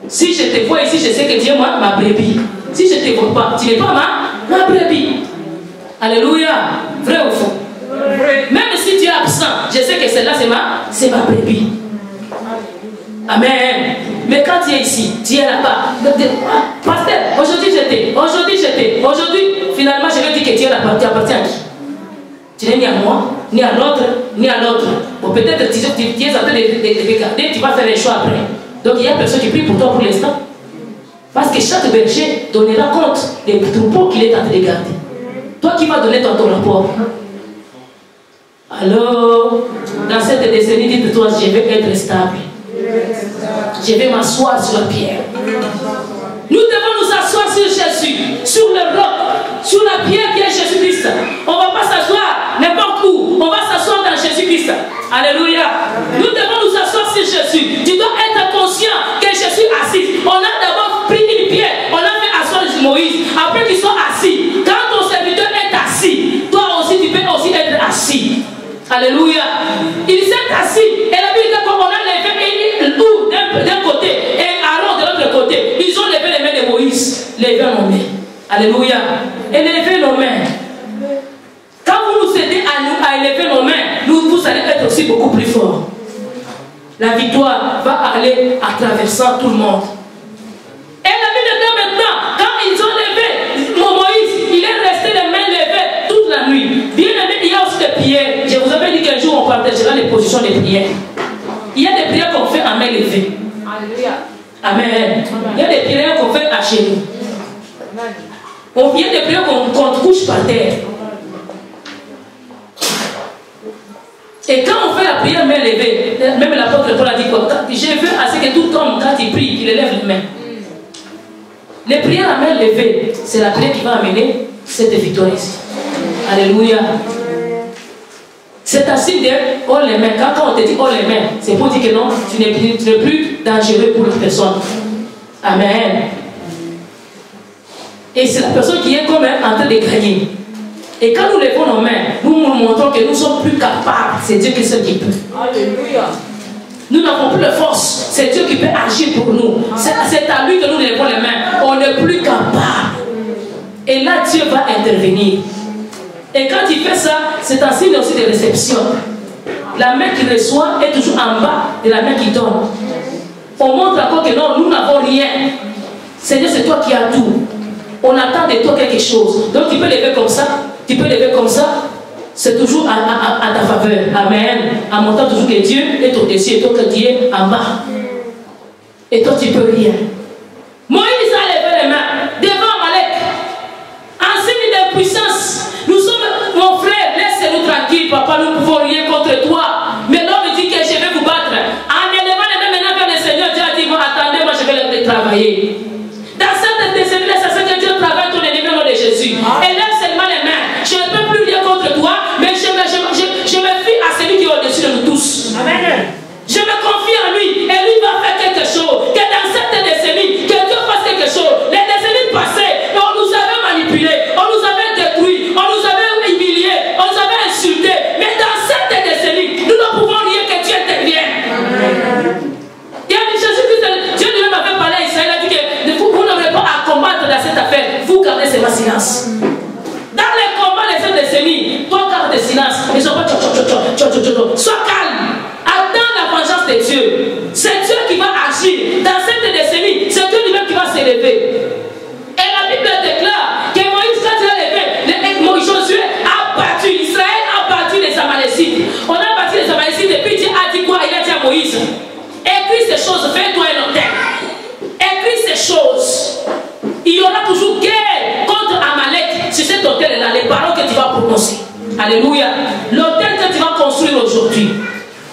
Si je te vois ici, je sais que tu es ma brebis. Si je ne te vois pas, tu n'es pas ma brebis. Alléluia. Vrai ou faux? Même si tu es absent, je sais que celle-là, c'est ma brebis. Amen. Mais quand tu es ici, tu es là-bas. Pasteur, aujourd'hui finalement, je vais dire que tu es là-bas. Tu appartiens à qui? Tu n'es ni à moi, ni à l'autre, ni à l'autre. Bon, peut-être tu es en train de regarder, tu vas faire les choix après. Donc il y a personne qui prie pour toi pour l'instant. Parce que chaque berger donnera compte des troupeaux qu'il est en train de garder. Toi qui vas donner ton rapport. Alors, dans cette décennie, dites-toi, je vais être stable. Je vais m'asseoir sur la pierre. Nous devons nous asseoir sur Jésus, sur le roc, sur la pierre qui est Jésus-Christ. On ne va pas s'asseoir n'importe où. On va s'asseoir dans Jésus-Christ. Alléluia. Nous devons nous asseoir sur Jésus. Tu dois être conscient que Jésus est assis. On a d'abord pris une pierre. On a fait asseoir Moïse. Après qu'il soit assis. Quand ton serviteur est assis, toi aussi tu peux aussi être assis. Alléluia. Il s'est assis. Et la Bible dit qu'on a levé tout d'un côté et Aaron de l'autre côté. Ils ont levé les mains de Moïse. Levé nos mains. Alléluia. Et levé nos mains. Quand vous nous aidez à élever nos mains, vous allez être aussi beaucoup plus forts. La victoire va aller à traversant tout le monde. Et la Bible dit maintenant, quand ils ont levé Moïse, il est resté les mains levées toute la nuit. Bien aimé, il y a aussi des prières. Je vous avais dit qu'un jour on partagera les positions des prières. Il y a des prières qu'on fait à main levée. Alléluia. Amen. Il y a des prières qu'on fait à genoux. Il y a des prières qu'on couche par terre. Et quand on fait la prière main levée, même l'apôtre Paul a dit quoi? Je veux à ce que tout homme, quand il prie, qu'il élève les mains. Les prières à main levée, c'est la prière qui va amener cette victoire ici. Alléluia. C'est un signe de oh les mains. Quand on te dit oh les mains, c'est pour dire que non, tu n'es plus dangereux pour la personne. Amen. Et c'est la personne qui est comme en train de gagner. Et quand nous levons nos mains, nous nous montrons que nous sommes plus capables. C'est Dieu qui est seul qui peut. Alléluia. Nous n'avons plus de force. C'est Dieu qui peut agir pour nous. C'est à lui que nous levons les mains. On n'est plus capable. Et là, Dieu va intervenir. Et quand il fait ça, c'est un signe aussi de réception. La main qui reçoit est toujours en bas de la main qui donne. On montre encore que non, nous n'avons rien. Seigneur, c'est toi qui as tout. On attend de toi quelque chose. Donc tu peux lever comme ça. Tu peux lever comme ça. C'est toujours à ta faveur. Amen. En montrant toujours que Dieu est au-dessus et toi que Dieu est en bas. Et toi tu peux rien. Moïse a levé les mains devant Amalek. En signe d'impuissance. Nous sommes, mon frère, laissez-nous tranquille, papa, nous ne pouvons rien contre toi. Mais l'homme dit que je vais vous battre. En élevant les mains maintenant vers le Seigneur, Dieu a dit, attendez, moi je vais les travailler. Dans cette décennie, c'est ça que Dieu travaille ton ennemi au nom de Jésus. Et lève seulement les mains. Je ne peux plus rien contre toi, mais je me fie à celui qui est au-dessus de nous tous. Amen. Je me confie en lui et lui va faire quelque chose. Que dans cette décennie, que Dieu fasse quelque chose. Les décennies passées, on nous avait manipulés, on nous avait détruits, on nous avait humiliés, on nous avait insultés. Mais dans cette décennie, nous ne pouvons rien que Dieu intervienne. Il y a dit Jésus-Christ, Dieu lui-même avait parlé à Israël, il a dit que vous n'aurez pas à combattre dans cette affaire, vous gardez seulement silence. Dans les combats de cette décennie, toi garde silence. Ils sont pas sois calme. Attends la vengeance de Dieu. C'est Dieu qui va agir. Dans cette décennie, c'est Dieu lui-même qui va s'élever. Et la Bible déclare que Moïse, quand il a levé, Josué a battu, Israël a battu les Amalécites. On a battu les Amalécites et puis Dieu a dit quoi? Il a dit à Moïse, écris ces choses, fais-toi un autel. Écris ces choses. Il y aura toujours guerre contre Amalek sur cet autel-là, les paroles que tu vas prononcer. Alléluia. L'autel que tu vas construire aujourd'hui,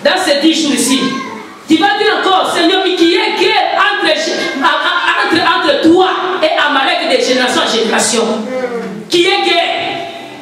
dans ces 10 jours ici, Tu vas dire encore, Seigneur, mais qui est guerre entre toi et Amalek de génération en génération? Qui est guerre?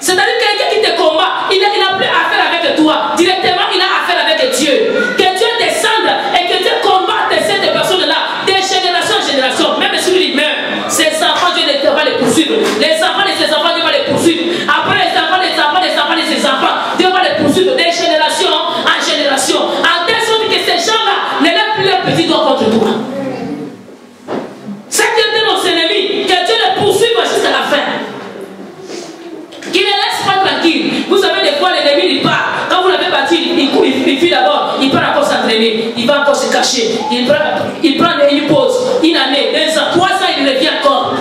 C'est-à-dire quelqu'un qui te combat, il n'a plus affaire avec toi. Directement, il a affaire avec Dieu. Que Dieu descende et que Dieu combatte ces personnes-là, de génération en génération. Même si il meurt, ses enfants, Dieu va les poursuivre. Les enfants de ses enfants, Dieu va les poursuivre. Après les enfants, des enfants, des enfants de ses enfants, Dieu va les poursuivre de génération en génération. En telle sorte que ces gens-là ne lèvent plus leur petit doigt contre toi. C'est qui étaient nos ennemis, que Dieu les poursuive jusqu'à la fin. Qu'il ne laisse pas tranquille. Vous savez, des fois, l'ennemi, il part. Quand vous l'avez battu, il fuit d'abord. Il part encore s'entraîner. Il va encore se cacher. Il prend une pause. Une année, 2 ans, 3 ans, il revient encore.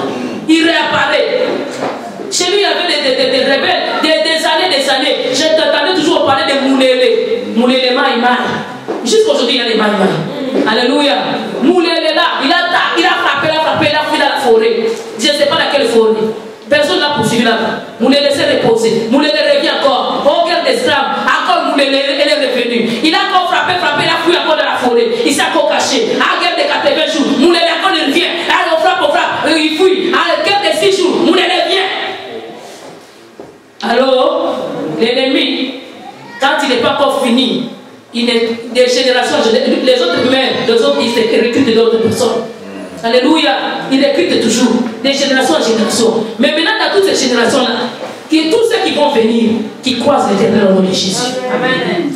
Il réapparaît. Chez lui, il y avait des rebelles. Des années. J'entendais toujours parler de Moulélé. Moulélé Maïmaï. Jusqu'aujourd'hui, il y a les Maïmaï. Alléluia. Moulélé là, il a frappé, il a fui dans la forêt. Je ne sais pas laquelle forêt. Personne ne l'a poursuivi là-bas. Moulélé s'est reposé. Moulélé revient encore. Au guerre d'esclaves. Encore Moulélé, elle est revenue. Il a encore frappé, il a fui encore dans la forêt. Il s'est encore caché. À la guerre de 80 jours, Moulélé encore il revient. Alors on frappe, il fuit. À la guerre de 6 jours, Moulélé vient. Alors, l'ennemi, quand il n'est pas encore fini, il est des générations, les autres meurent, les autres ils recrutent d'autres personnes. Alléluia, il recrute toujours, des générations en génération. Mais maintenant, dans toutes ces générations-là, tous ceux qui vont venir, qui croisent l'Éternel au nom de Jésus. Amen.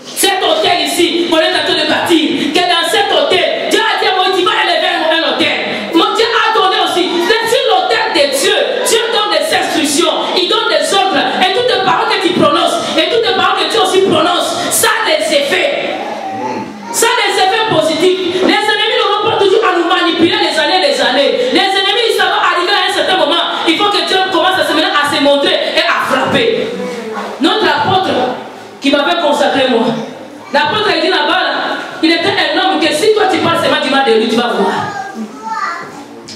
Cet hôtel ici, on est en train de bâtir, que dans cet hôtel, Dieu a dit, tu vas élever un hôtel. Mon Dieu a donné aussi, c'est sur l'hôtel de Dieu. Dieu donne des instructions, il donne des ordres, et toutes les paroles que tu prononces, et toutes les paroles que Dieu aussi prononce, ça a des effets. Ça a des effets positifs. Les ennemis n'auront pas toujours à nous manipuler les années. Les ennemis, ça va arriver à un certain moment. Il faut que Dieu commence à se montrer et à frapper. Notre apôtre qui m'avait consacré moi, l'apôtre a dit là-bas, il était un homme que si toi tu parles seulement du mal de lui, tu vas voir.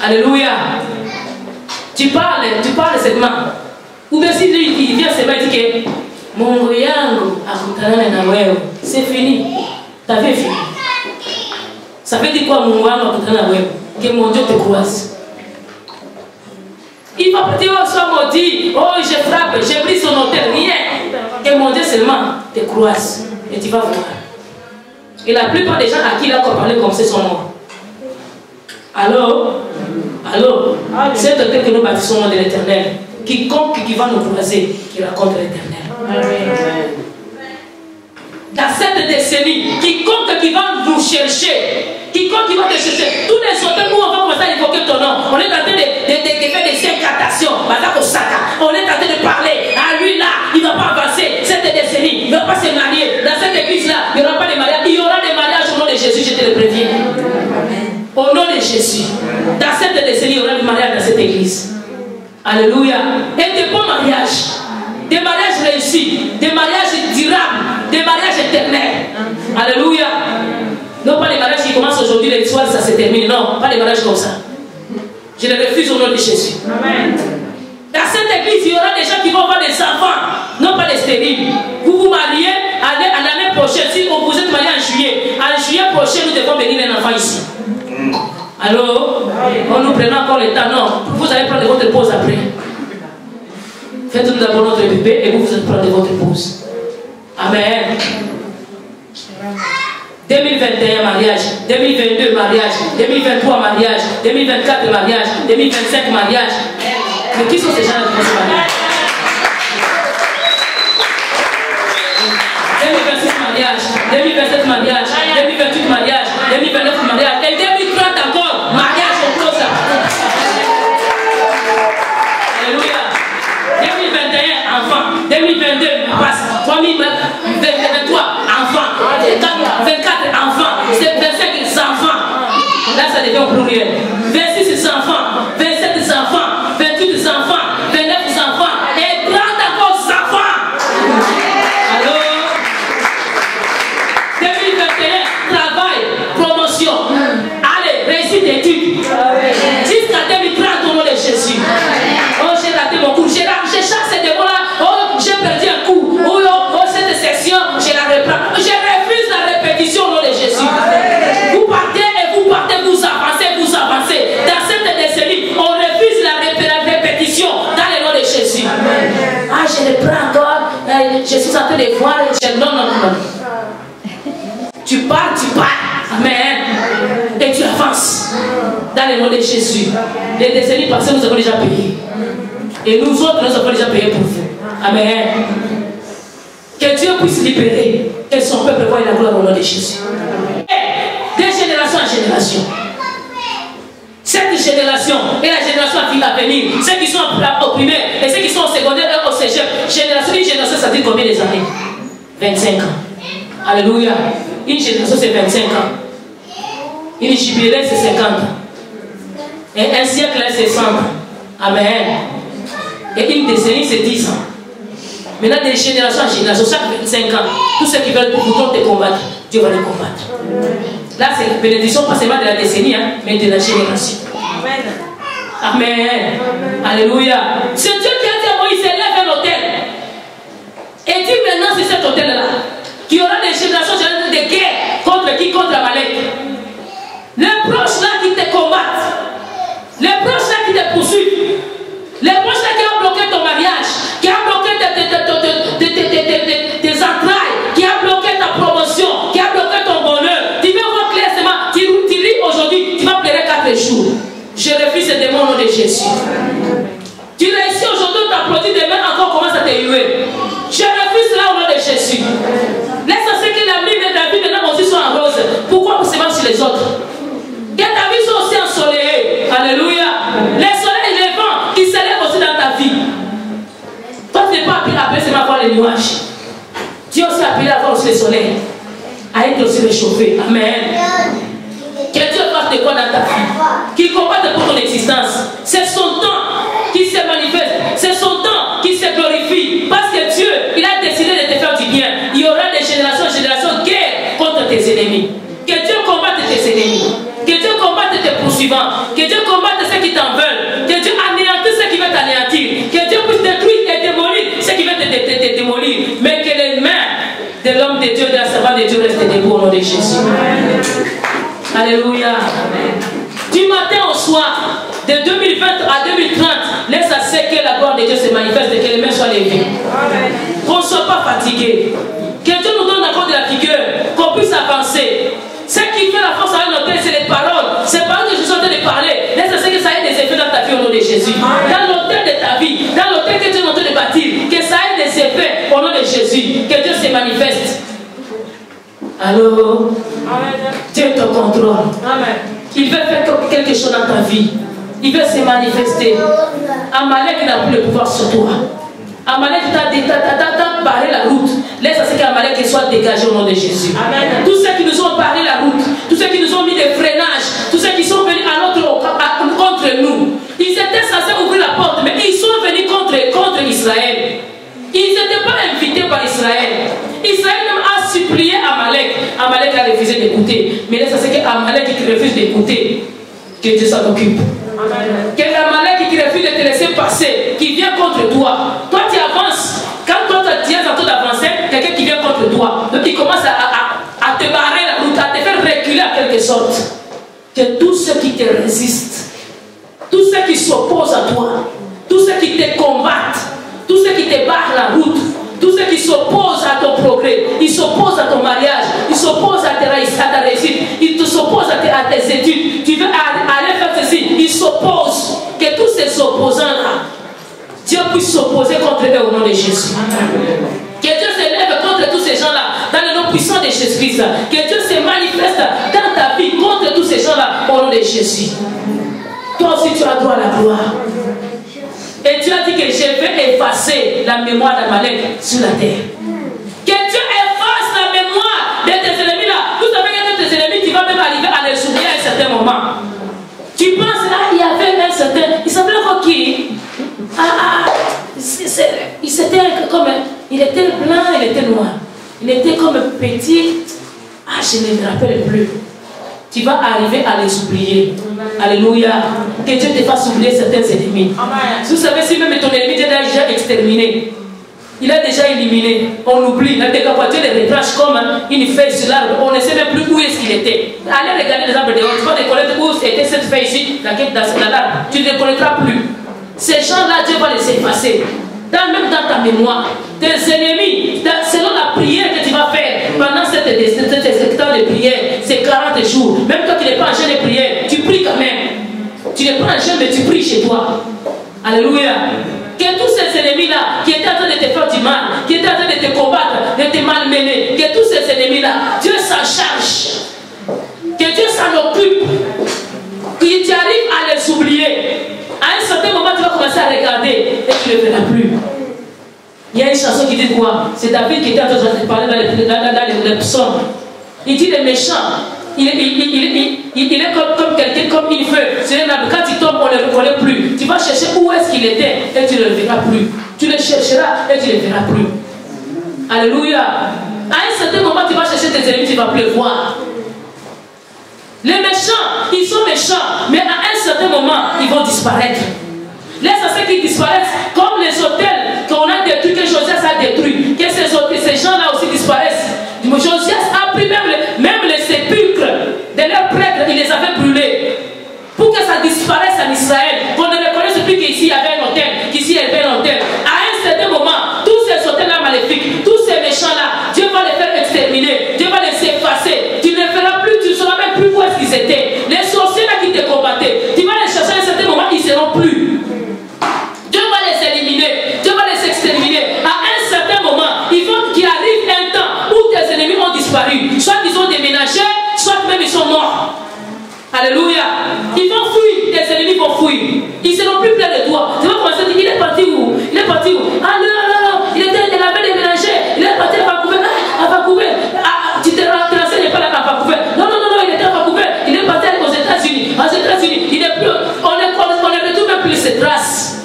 Alléluia. Tu parles seulement. Ou bien si lui il vient seulement et dit que Mungu yangu akutana na wewe, c'est fini. Ta vie est finie. Ça veut dire quoi, Mungu yangu akutana na wewe? Que mon Dieu te croise. Il va pas dire, oh, sois maudit, oh, je frappe, j'ai pris son hôtel, rien. Que mon Dieu seulement te croise. Et tu vas voir. Et la plupart des gens à qui il a parlé comme c'est son nom. Alors, c'est un tel que nous bâtissons au nom de l'Éternel. Quiconque qui va nous croiser, qui raconte l'Éternel. Dans cette décennie, quiconque qui va nous chercher, quiconque qui va te chercher, tous les hôtels où on va commencer à évoquer ton nom, on est en train de faire des incantations, on est en train de parler à lui là, il ne va pas avancer cette décennie, il ne va pas se marier, dans cette église là, il n'y aura pas de mariage, il y aura des mariages au nom de Jésus, je te le préviens. Au nom de Jésus, dans cette décennie, il y aura des mariages dans cette église. Alléluia. Et des bons mariages. Des mariages réussis, des mariages durables, des mariages éternels. Alléluia. Non pas les mariages qui commencent aujourd'hui, les soirs, ça se termine. Non, pas les mariages comme ça. Je les refuse au nom de Jésus. Amen. Dans cette église, il y aura des gens qui vont avoir des enfants, non pas des stériles. Vous vous mariez à l'année prochaine. Si vous êtes marié en juillet prochain, nous devons venir un enfant ici. Alors, on nous prend encore le temps. Non, vous allez prendre votre pause après. Faites-nous d'abord notre bébé et vous allez prendre votre pause. Amen. 2021 mariage, 2022 mariage, 2023 mariage, 2024 mariage, 2025 mariage. Mais qui sont ces gens-là qui vont se marier? 2026 mariage, 2027 mariage, 2028 mariage, 2029 mariage, et 2030 encore mariage au close. Alléluia. 2021 enfant, 2022 passe, 2023 enfant, 24 enfants, 25 enfants. Là ça devient au pluriel. 26 enfants, 27 enfants, 28 enfants, 29 enfants, te voir et non, non, non. Tu pars. Amen. Et tu avances. Dans le nom de Jésus. Les décennies passées, nous avons déjà payé. Et nous autres, nous avons déjà payé pour vous. Amen. Que Dieu puisse libérer. Que son peuple voie la gloire au nom de Jésus. Et de génération en génération. Cette génération et la génération à venir, ceux qui sont opprimés et ceux qui sont au secondaire et au cégep, une génération, ça dit combien des années? 25 ans. Alléluia. Une génération, c'est 25 ans. Une jubilée, c'est 50 ans. Et un siècle, c'est 100 ans. Amen. Et une décennie, c'est 10 ans. Maintenant, de génération en génération, chaque 25 ans, tous ceux qui veulent pour te combattre, Dieu va les combattre. Là, c'est la bénédiction, pas seulement de la décennie, hein, mais de la génération. Amen. Amen. Alléluia. C'est Dieu qui a dit à Moïse, élève un hôtel. Et dit maintenant, c'est cet hôtel-là qui aura des générations de guerre. Contre qui? Contre Amalek. Les proches là qui te combattent. Les proches là qui te poursuivent. Les proches là qui ont bloqué ton mariage. Qui ont bloqué tes entrailles. Qui ont bloqué ta promotion. Qui ont bloqué ton bonheur. Tu veux voir clairement. Tu ris aujourd'hui. Tu vas pleurer 4 jours. Je refuse ce démon au nom de Jésus. Tu réussis aujourd'hui, t'applaudis, demain encore commence à te huer. Je refuse cela au nom de Jésus. Laisse que la vie de David maintenant aussi soit en rose. Pourquoi vous se battre sur les autres? Que ta vie soit aussi ensoleillée. Alléluia. Les soleils et les vents qui s'élèvent aussi dans ta vie. Toi, tu n'es pas appelé seulement à voir les nuages. Tu es aussi appelé à voir aussi le soleil. À être aussi réchauffé. Amen. Que Dieu fasse de quoi dans ta vie. Qui combatte pour ton existence. C'est son temps qui se manifeste. C'est son temps qui se glorifie. Parce que Dieu, il a décidé de te faire du bien. Il y aura des générations guerre contre tes ennemis. Que Dieu combatte tes ennemis. Que Dieu combatte tes poursuivants. Que Dieu combatte ceux qui t'en veulent. Que Dieu anéantisse ceux qui veulent t'anéantir. Que Dieu puisse détruire et démolir ceux qui veulent te démolir. Mais que les mains de l'homme de Dieu, de la servante de Dieu restent debout au nom de Jésus. Alléluia. Du matin au soir, de 2020 à 2030, laisse à ce que la gloire de Dieu se manifeste et que les mains soient levées. Qu'on ne soit pas fatigué. Que Dieu nous donne encore de la vigueur, qu'on puisse avancer. Ce qui fait la force avec notre tête, c'est les paroles. Ces paroles que je suis en train de parler, laisse à ce que ça ait des effets dans ta vie au nom de Jésus. Dans l'hôtel de ta vie, dans l'hôtel que Dieu est en train de bâtir, que ça ait des effets au nom de Jésus. Que Dieu se manifeste. Allô? Dieu te contrôle. Amen. Il veut faire quelque chose dans ta vie. Il veut se manifester. Amalek n'a plus le pouvoir sur toi. Amalek t'a barré la route. Laisse à ce qu'Amalek soit dégagé au nom de Jésus. Amen. Tous ceux qui nous ont barré la route, tous ceux qui nous ont mis des freinages, tous ceux qui sont venus contre nous, ils étaient censés ouvrir la porte, mais ils sont venus contre Israël. Ils n'étaient pas invités par Israël. Israël même a supplié Amalek. Amalek a refusé d'écouter. Mais laisse à ce qu'Amalek qui refuse d'écouter, que Dieu s'en occupe. Que l'Amalek qui refuse de te laisser passer, qui vient contre toi. Toi tu avances. Quand toi tu es en train d'avancer, quelqu'un qui vient contre toi. Donc il commence à te barrer la route, à te faire reculer en quelque sorte. Que tous ceux qui te résistent, tous ceux qui s'opposent à toi, tous ceux qui te combattent, tous ceux qui te barrent la route, tous ceux qui s'opposent à ton progrès, ils s'opposent à ton mariage, ils s'opposent à ta réussite, ils s'opposent à tes études, tu veux aller faire ceci, ils s'opposent. Que tous ces opposants-là, Dieu puisse s'opposer contre eux au nom de Jésus. Que Dieu se lève contre tous ces gens-là, dans le nom puissant de Jésus-Christ. Que Dieu se manifeste dans ta vie contre tous ces gens-là au nom de Jésus. Toi aussi tu as droit à la gloire. Et Dieu a dit que je vais effacer la mémoire d'Amalek sur la terre. Que Dieu efface la mémoire de tes ennemis là. Vous savez que tes ennemis, tu vas même arriver à les oublier à un certain moment. Tu penses là, il y avait un certain. Il s'appelait encore qui? Il était blanc, il était noir. Il était comme petit. Je ne me rappelle plus. Tu vas arriver à les oublier. Alléluia. Que Dieu te fasse oublier certains ennemis. Amen. Vous savez, si même ton ennemi est déjà exterminé, il est déjà éliminé, on l'oublie. La décapotation les reproche comme une feuille sur l'arbre. On ne sait même plus où est-ce qu'il était. Allez regarder les arbres dehors. Tu vas reconnaître où était cette feuille ici, laquelle dans l'arbre. Tu ne les connaîtras plus. Ces gens-là, Dieu va les effacer. Même dans ta mémoire, tes ennemis, selon la temps de prière, c'est 40 jours. Même toi qui n'es pas en jeûne de prière, tu pries quand même. Tu n'es pas en jeûne, mais tu pries chez toi. Alléluia. Que tous ces ennemis-là qui étaient en train de te faire du mal, qui étaient en train de te combattre, de te malmener, que tous ces ennemis-là, Dieu s'en charge. Que Dieu s'en occupe. Que tu arrives à les oublier. À un certain moment, tu vas commencer à regarder et tu ne le feras plus. Il y a une chanson qui dit quoi? C'est David qui était en train de parler dans les psaumes. Il dit les méchants, il est comme quelqu'un, comme il veut. Quand il tombe, on ne le reconnaît plus. Tu vas chercher où est-ce qu'il était et tu ne le verras plus. Tu le chercheras et tu ne le verras plus. Alléluia. À un certain moment, tu vas chercher tes ennemis, tu ne vas plus les voir. Les méchants, ils sont méchants, mais à un certain moment, ils vont disparaître. Les assassins qui disparaissent, comme les hôtels qu'on a détruits, que Josias a détruits, que ces gens-là aussi disparaissent. Josias a pris même les sépulcres de leurs prêtres, il les avait brûlés. Pour que ça disparaisse en Israël, qu'on ne reconnaisse plus qu'ici il y avait un hôtel, qu'ici il y avait un hôtel. À un certain moment, tous ces hôtels-là maléfiques, tous ces méchants-là, Dieu va les faire exterminer, Dieu va les effacer. Tu ne feras plus, tu ne sauras même plus où est-ce qu'ils étaient. Les sorciers-là qui te combattaient, tu vas les chercher à un certain moment, ils ne seront plus. Dieu va les éliminer, Dieu va les exterminer. À un certain moment, il faut qu'il arrive un temps où tes ennemis ont disparu. Soit ils ont déménagé, soit même ils sont morts. Alléluia. Ils vont fuir, tes ennemis vont fuir. Ils ne seront plus près de toi. Tu vas commencer à dire, il est parti où? Il est parti où? Ah non, non, non, il avait déménagé. Il est parti à Vancouver. À Vancouver. Ah, tu te renseignes pas là à Vancouver. Non, non, non, non, il était à Vancouver. Il est parti aux États-Unis. Aux États-Unis, il n'est plus. On ne retrouve même plus ses traces.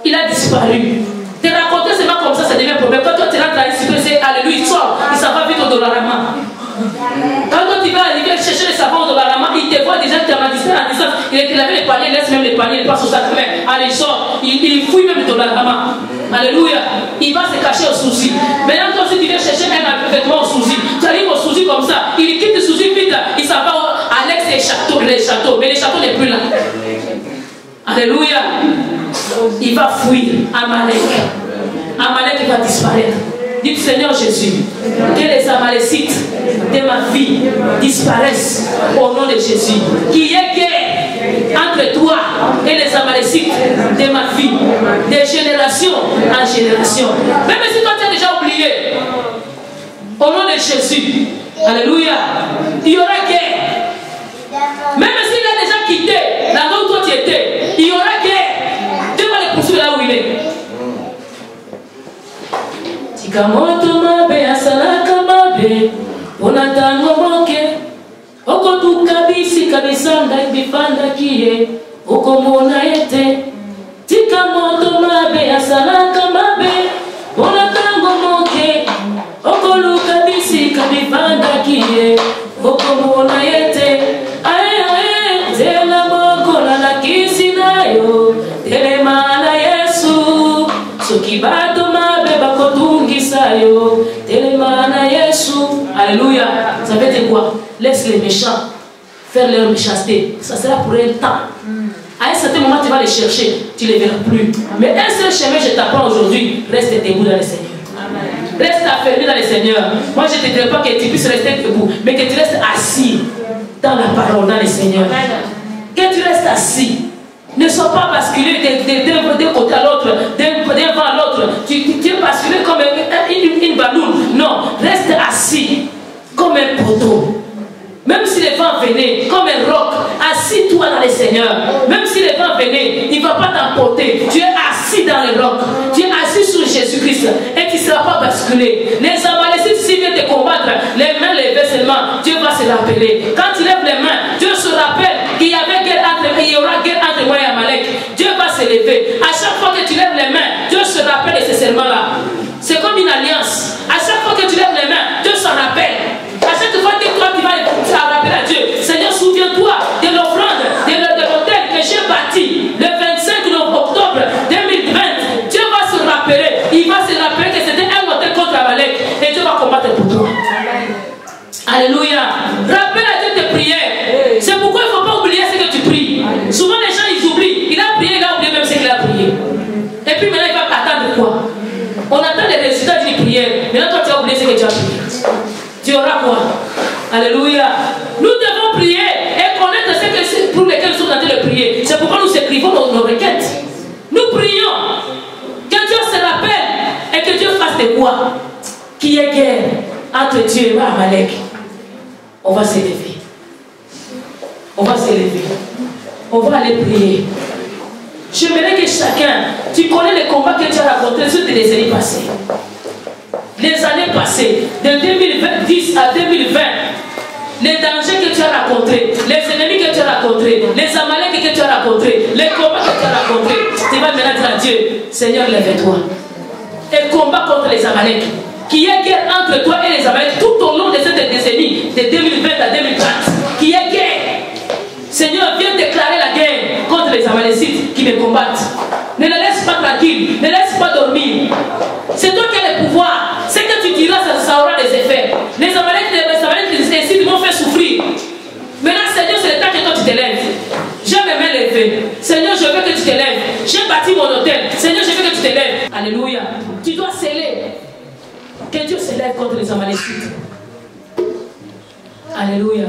Il a disparu. Te raconter seulement comme ça devient un problème. Quand toi tu rentres à l'Institut, c'est Alléluia, il sort. Il s'en va vite au Dollarama. Quand toi tu vas arriver chercher les savons au Dollarama, il te voit déjà traumatisé en distance. Il avait les paniers, il laisse même les paniers, il passe au sac. Allez, il sort. Il fouille même le Dollarama. Alléluia. Il va se cacher au souci. Maintenant, toi, si tu viens chercher un vêtement au souci, tu arrives au souci comme ça, il quitte le souci vite, il s'en va à l'ex des châteaux, mais les châteaux n'est plus là. Alléluia. Il va fuir Amalek. Amalek va disparaître. Dites Seigneur Jésus, que les Amalécites de ma vie disparaissent au nom de Jésus. Qu'il y ait guerre entre toi et les Amalécites de ma vie, de génération en génération. Même si toi tu as déjà oublié, au nom de Jésus, alléluia, il y aura guerre. Même s'il a déjà quitté là où toi tu étais, il y aura guerre. Dieu va les poursuivre là où il est. Tikamoto mabe asalaka mabe unatango moke okotuka bisi kabisa ndakifanda kie ukomona yete. Tikamoto mabe asalaka mabe unatango moke okoluka bisi kabifanda kie ukomona yete. Ae ae tela mokola la kisi nayo telemana Yesu sokibato mabe bakotungi sayo telemana Yesu. Alléluia. Ça veut dire quoi? Laisse les méchants faire leur méchanceté. Ça sera pour un temps. À un certain moment, tu vas les chercher, tu ne les verras plus. Mais un seul chemin, je t'apprends aujourd'hui, reste debout dans le Seigneur. Reste affermi dans le Seigneur. Moi, je ne te dirai pas que tu puisses rester debout, mais que tu restes assis dans la parole, dans le Seigneur. Que tu restes assis. Ne sois pas basculé d'un côté à l'autre, d'un vent à l'autre. Tu es basculé comme une balloune. Non, reste assis comme un poteau. Même si les vents venaient, comme un roc, assis-toi dans le Seigneur. Même si les vents venaient, il ne va pas t'emporter. Tu es assis dans le roc. Tu es assis sur Jésus-Christ et tu ne seras pas basculé. Les Amalécites, s'ils viennent te combattre, les mains levées seulement, Dieu va se rappeler. Quand tu lèves les mains, Dieu se rappelle qu'il y avait guerre entre, il y aura guerre entre moi et Amalek. Dieu va se lever. À chaque fois que tu lèves les mains, Dieu se rappelle de ces serments-là. C'est comme une alliance. À chaque fois que tu lèves les mains, Dieu s'en rappelle. À chaque fois que toi tu vas rappeler à Dieu, Seigneur, souviens-toi de l'offrande, de l'hôtel que j'ai bâti le 25 octobre 2020. Dieu va se rappeler, il va se rappeler que c'était un hôtel contre Amalek et Dieu va combattre pour toi. Alléluia. Rappelle à Dieu tes prières. C'est pourquoi il ne faut pas oublier ce que tu pries. Souvent les gens ils oublient. Il a prié, il a oublié même ce qu'il a prié. Dieu, Amalek. On va s'élever. On va s'élever. On va aller prier. J'aimerais que chacun, tu connais les combats que tu as rencontrés sur les années passées. Les années passées, de 2010 à 2020, les dangers que tu as rencontrés, les ennemis que tu as rencontrés, les amaleks que tu as rencontrés, les combats que tu as rencontrés, tu vas maintenant dire à Dieu, Seigneur, lève-toi. Et combat contre les amaleks. Qu'il y ait guerre entre toi et les amaleks tout au long de cette décennie, de 2020 à 2030. Qu'il y ait guerre. Seigneur, viens déclarer la guerre contre les Amalécites qui me combattent. Ne les laisse pas tranquilles, ne laisse pas dormir. C'est toi qui as le pouvoir. Ce que tu diras, ça aura des effets. Les Amalécites vont faire souffrir. Maintenant, Seigneur, c'est le temps que toi tu te lèves. J'ai mes mains levées. Seigneur, je veux que tu te lèves. J'ai bâti mon hôtel. Seigneur, je veux que tu te lèves. Alléluia. Tu dois sceller. Que Dieu se lève contre les Amalécites. Alléluia.